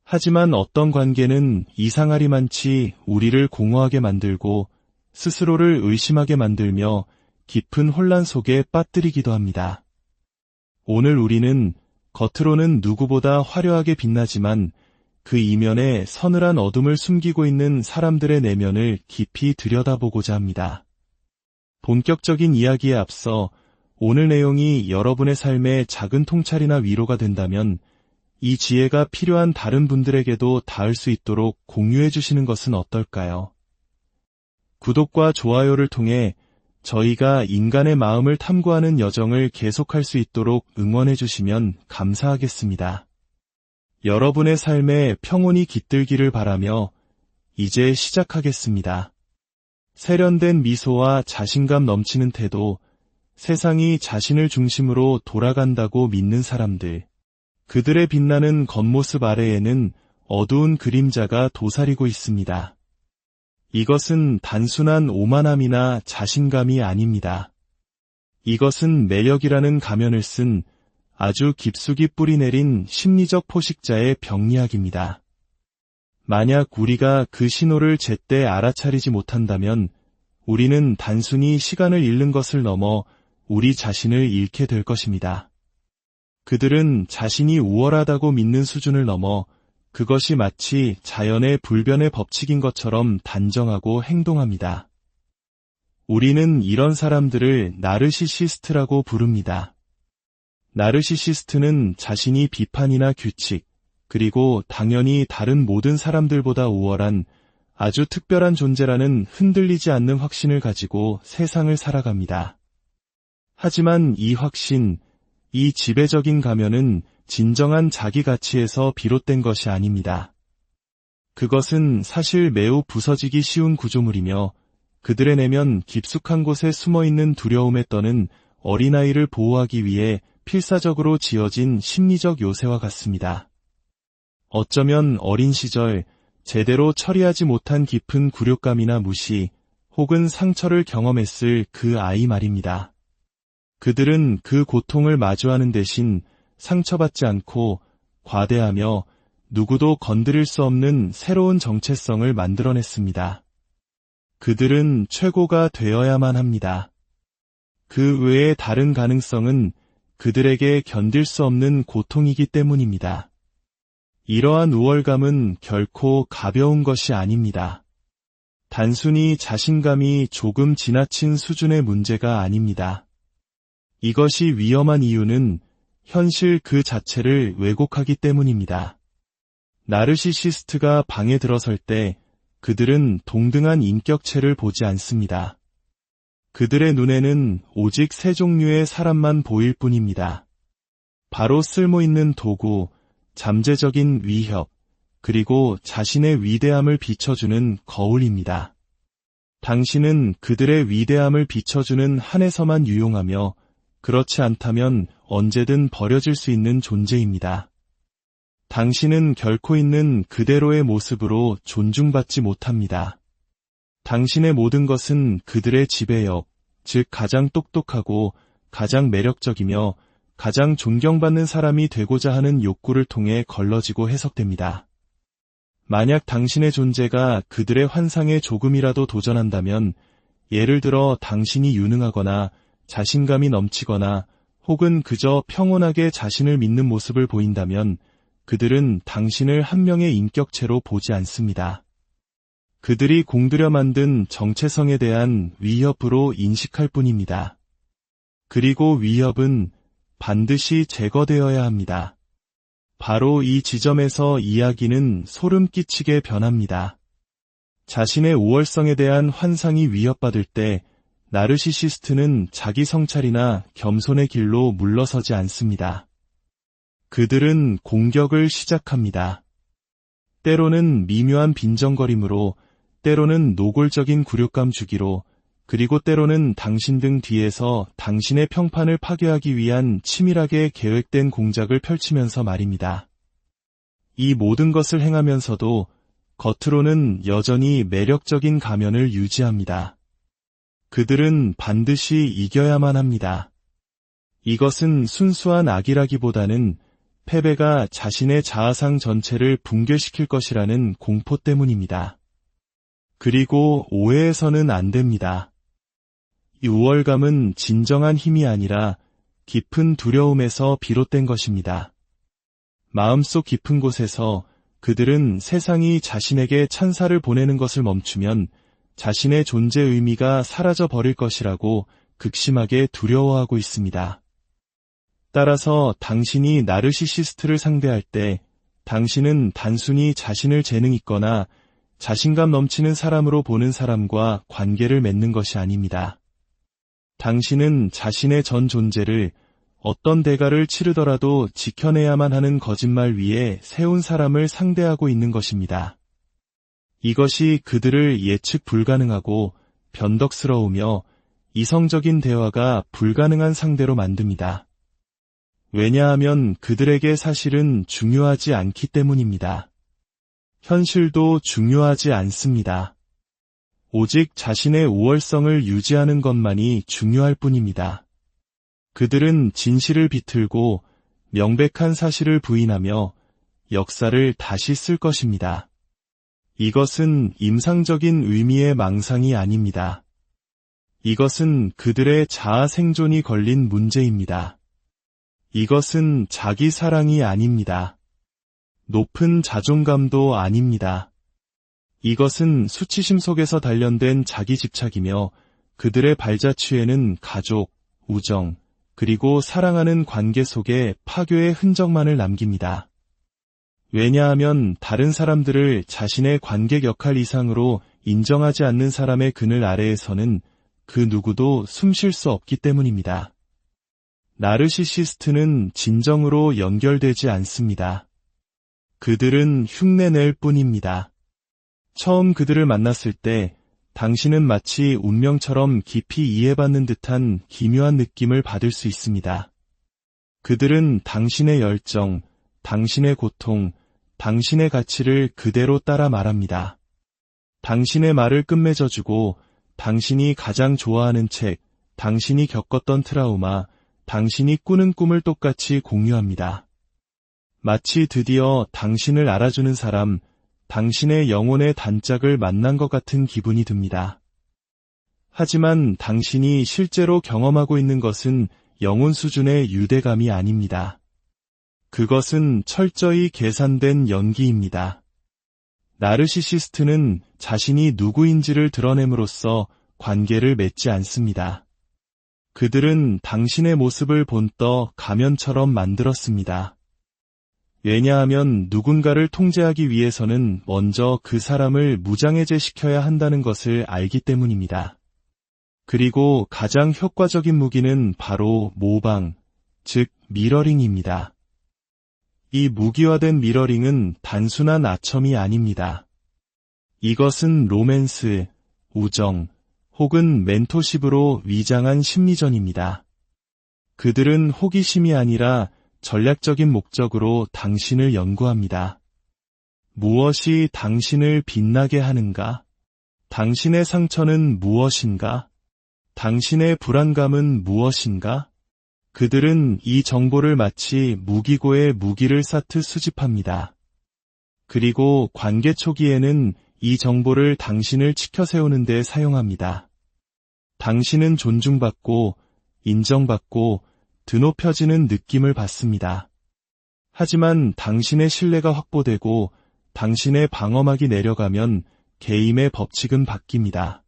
하지만 어떤 관계는 이상하리만치 우리를 공허하게 만들고 스스로를 의심하게 만들며 깊은 혼란 속에 빠뜨리기도 합니다. 오늘 우리는 겉으로는 누구보다 화려하게 빛나지만 그 이면에 서늘한 어둠을 숨기고 있는 사람들의 내면을 깊이 들여다보고자 합니다. 본격적인 이야기에 앞서 오늘 내용이 여러분의 삶에 작은 통찰이나 위로가 된다면 이 지혜가 필요한 다른 분들에게도 닿을 수 있도록 공유해 주시는 것은 어떨까요? 구독과 좋아요를 통해 저희가 인간의 마음을 탐구하는 여정을 계속할 수 있도록 응원해 주시면 감사하겠습니다. 여러분의 삶에 평온이 깃들기를 바라며 이제 시작하겠습니다. 세련된 미소와 자신감 넘치는 태도, 세상이 자신을 중심으로 돌아간다고 믿는 사람들, 그들의 빛나는 겉모습 아래에는 어두운 그림자가 도사리고 있습니다. 이것은 단순한 오만함이나 자신감이 아닙니다. 이것은 매력이라는 가면을 쓴 아주 깊숙이 뿌리내린 심리적 포식자의 병리학입니다. 만약 우리가 그 신호를 제때 알아차리지 못한다면 우리는 단순히 시간을 잃는 것을 넘어 우리 자신을 잃게 될 것입니다. 그들은 자신이 우월하다고 믿는 수준을 넘어 그것이 마치 자연의 불변의 법칙인 것처럼 단정하고 행동합니다. 우리는 이런 사람들을 나르시시스트라고 부릅니다. 나르시시스트는 자신이 비판이나 규칙, 그리고 당연히 다른 모든 사람들보다 우월한 아주 특별한 존재라는 흔들리지 않는 확신을 가지고 세상을 살아갑니다. 하지만 이 확신, 이 지배적인 가면은 진정한 자기 가치에서 비롯된 것이 아닙니다. 그것은 사실 매우 부서지기 쉬운 구조물이며 그들의 내면 깊숙한 곳에 숨어있는 두려움에 떠는 어린아이를 보호하기 위해 필사적으로 지어진 심리적 요새와 같습니다. 어쩌면 어린 시절 제대로 처리하지 못한 깊은 굴욕감이나 무시 혹은 상처를 경험했을 그 아이 말입니다. 그들은 그 고통을 마주하는 대신 상처받지 않고 과대하며 누구도 건드릴 수 없는 새로운 정체성을 만들어냈습니다. 그들은 최고가 되어야만 합니다. 그 외의 다른 가능성은 그들에게 견딜 수 없는 고통이기 때문입니다. 이러한 우월감은 결코 가벼운 것이 아닙니다. 단순히 자신감이 조금 지나친 수준의 문제가 아닙니다. 이것이 위험한 이유는 현실 그 자체를 왜곡하기 때문입니다. 나르시시스트가 방에 들어설 때 그들은 동등한 인격체를 보지 않습니다. 그들의 눈에는 오직 세 종류의 사람만 보일 뿐입니다. 바로 쓸모있는 도구, 잠재적인 위협, 그리고 자신의 위대함을 비춰주는 거울입니다. 당신은 그들의 위대함을 비춰주는 한에서만 유용하며 그렇지 않다면 언제든 버려질 수 있는 존재입니다. 당신은 결코 있는 그대로의 모습으로 존중받지 못합니다. 당신의 모든 것은 그들의 지배력, 즉 가장 똑똑하고 가장 매력적이며 가장 존경받는 사람이 되고자 하는 욕구를 통해 걸러지고 해석됩니다. 만약 당신의 존재가 그들의 환상에 조금이라도 도전한다면, 예를 들어 당신이 유능하거나 자신감이 넘치거나 혹은 그저 평온하게 자신을 믿는 모습을 보인다면 그들은 당신을 한 명의 인격체로 보지 않습니다. 그들이 공들여 만든 정체성에 대한 위협으로 인식할 뿐입니다. 그리고 위협은 반드시 제거되어야 합니다. 바로 이 지점에서 이야기는 소름 끼치게 변합니다. 자신의 우월성에 대한 환상이 위협받을 때 나르시시스트는 자기 성찰이나 겸손의 길로 물러서지 않습니다. 그들은 공격을 시작합니다. 때로는 미묘한 빈정거림으로, 때로는 노골적인 굴욕감 주기로, 그리고 때로는 당신 등 뒤에서 당신의 평판을 파괴하기 위한 치밀하게 계획된 공작을 펼치면서 말입니다. 이 모든 것을 행하면서도 겉으로는 여전히 매력적인 가면을 유지합니다. 그들은 반드시 이겨야만 합니다. 이것은 순수한 악이라기보다는 패배가 자신의 자아상 전체를 붕괴시킬 것이라는 공포 때문입니다. 그리고 오해해서는 안 됩니다. 이 우월감은 진정한 힘이 아니라 깊은 두려움에서 비롯된 것입니다. 마음속 깊은 곳에서 그들은 세상이 자신에게 찬사를 보내는 것을 멈추면 자신의 존재 의미가 사라져 버릴 것이라고 극심하게 두려워하고 있습니다. 따라서 당신이 나르시시스트를 상대할 때 당신은 단순히 자신을 재능 있거나 자신감 넘치는 사람으로 보는 사람과 관계를 맺는 것이 아닙니다. 당신은 자신의 전 존재를 어떤 대가를 치르더라도 지켜내야만 하는 거짓말 위에 세운 사람을 상대하고 있는 것입니다. 이것이 그들을 예측 불가능하고 변덕스러우며 이성적인 대화가 불가능한 상대로 만듭니다. 왜냐하면 그들에게 사실은 중요하지 않기 때문입니다. 현실도 중요하지 않습니다. 오직 자신의 우월성을 유지하는 것만이 중요할 뿐입니다. 그들은 진실을 비틀고 명백한 사실을 부인하며 역사를 다시 쓸 것입니다. 이것은 임상적인 의미의 망상이 아닙니다. 이것은 그들의 자아 생존이 걸린 문제입니다. 이것은 자기 사랑이 아닙니다. 높은 자존감도 아닙니다. 이것은 수치심 속에서 단련된 자기 집착이며 그들의 발자취에는 가족, 우정, 그리고 사랑하는 관계 속에 파괴의 흔적만을 남깁니다. 왜냐하면 다른 사람들을 자신의 관객 역할 이상으로 인정하지 않는 사람의 그늘 아래에서는 그 누구도 숨 쉴 수 없기 때문입니다. 나르시시스트는 진정으로 연결되지 않습니다. 그들은 흉내낼 뿐입니다. 처음 그들을 만났을 때 당신은 마치 운명처럼 깊이 이해받는 듯한 기묘한 느낌을 받을 수 있습니다. 그들은 당신의 열정, 당신의 고통, 당신의 가치를 그대로 따라 말합니다. 당신의 말을 끝맺어주고 당신이 가장 좋아하는 책, 당신이 겪었던 트라우마, 당신이 꾸는 꿈을 똑같이 공유합니다. 마치 드디어 당신을 알아주는 사람, 당신의 영혼의 단짝을 만난 것 같은 기분이 듭니다. 하지만 당신이 실제로 경험하고 있는 것은 영혼 수준의 유대감이 아닙니다. 그것은 철저히 계산된 연기입니다. 나르시시스트는 자신이 누구인지를 드러냄으로써 관계를 맺지 않습니다. 그들은 당신의 모습을 본떠 가면처럼 만들었습니다. 왜냐하면 누군가를 통제하기 위해서는 먼저 그 사람을 무장해제시켜야 한다는 것을 알기 때문입니다. 그리고 가장 효과적인 무기는 바로 모방, 즉 미러링입니다. 이 무기화된 미러링은 단순한 아첨이 아닙니다. 이것은 로맨스, 우정, 혹은 멘토십으로 위장한 심리전입니다. 그들은 호기심이 아니라 전략적인 목적으로 당신을 연구합니다. 무엇이 당신을 빛나게 하는가? 당신의 상처는 무엇인가? 당신의 불안감은 무엇인가? 그들은 이 정보를 마치 무기고의 무기를 쌓듯 수집합니다. 그리고 관계 초기에는 이 정보를 당신을 치켜세우는 데 사용합니다. 당신은 존중받고, 인정받고, 드높여지는 느낌을 받습니다. 하지만 당신의 신뢰가 확보되고 당신의 방어막이 내려가면 게임의 법칙은 바뀝니다.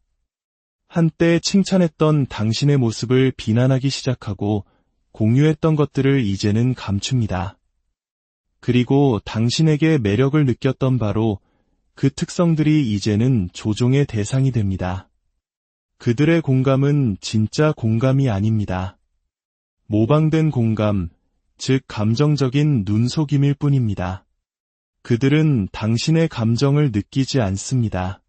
한때 칭찬했던 당신의 모습을 비난하기 시작하고 공유했던 것들을 이제는 감춥니다. 그리고 당신에게 매력을 느꼈던 바로 그 특성들이 이제는 조종의 대상이 됩니다. 그들의 공감은 진짜 공감이 아닙니다. 모방된 공감, 즉 감정적인 눈속임일 뿐입니다. 그들은 당신의 감정을 느끼지 않습니다.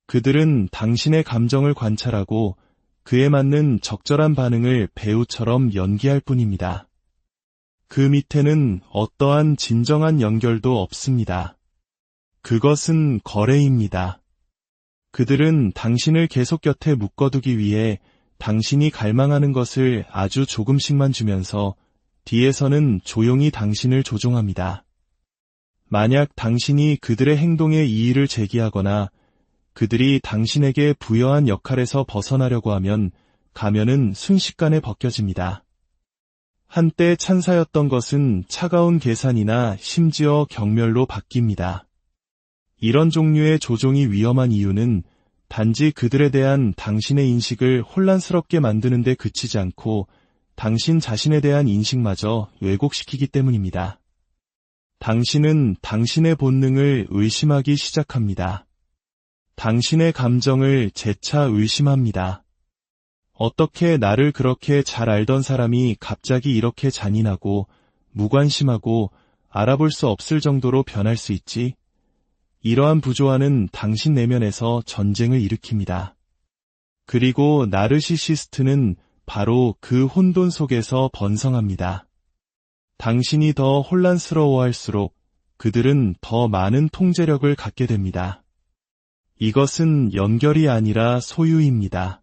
그들은 당신의 감정을 관찰하고 그에 맞는 적절한 반응을 배우처럼 연기할 뿐입니다. 그 밑에는 어떠한 진정한 연결도 없습니다. 그것은 거래입니다. 그들은 당신을 계속 곁에 묶어두기 위해 당신이 갈망하는 것을 아주 조금씩만 주면서 뒤에서는 조용히 당신을 조종합니다. 만약 당신이 그들의 행동에 이의를 제기하거나 그들이 당신에게 부여한 역할에서 벗어나려고 하면 가면은 순식간에 벗겨집니다. 한때 찬사였던 것은 차가운 계산이나 심지어 경멸로 바뀝니다. 이런 종류의 조종이 위험한 이유는 단지 그들에 대한 당신의 인식을 혼란스럽게 만드는 데 그치지 않고 당신 자신에 대한 인식마저 왜곡시키기 때문입니다. 당신은 당신의 본능을 의심하기 시작합니다. 당신의 감정을 재차 의심합니다. 어떻게 나를 그렇게 잘 알던 사람이 갑자기 이렇게 잔인하고 무관심하고 알아볼 수 없을 정도로 변할 수 있지? 이러한 부조화는 당신 내면에서 전쟁을 일으킵니다. 그리고 나르시시스트는 바로 그 혼돈 속에서 번성합니다. 당신이 더 혼란스러워할수록 그들은 더 많은 통제력을 갖게 됩니다. 이것은 연결이 아니라 소유입니다.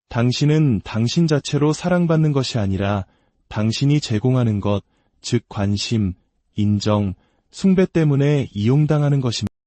당신은 당신 자체로 사랑받는 것이 아니라 당신이 제공하는 것, 즉 관심, 인정, 숭배 때문에 이용당하는 것입니다.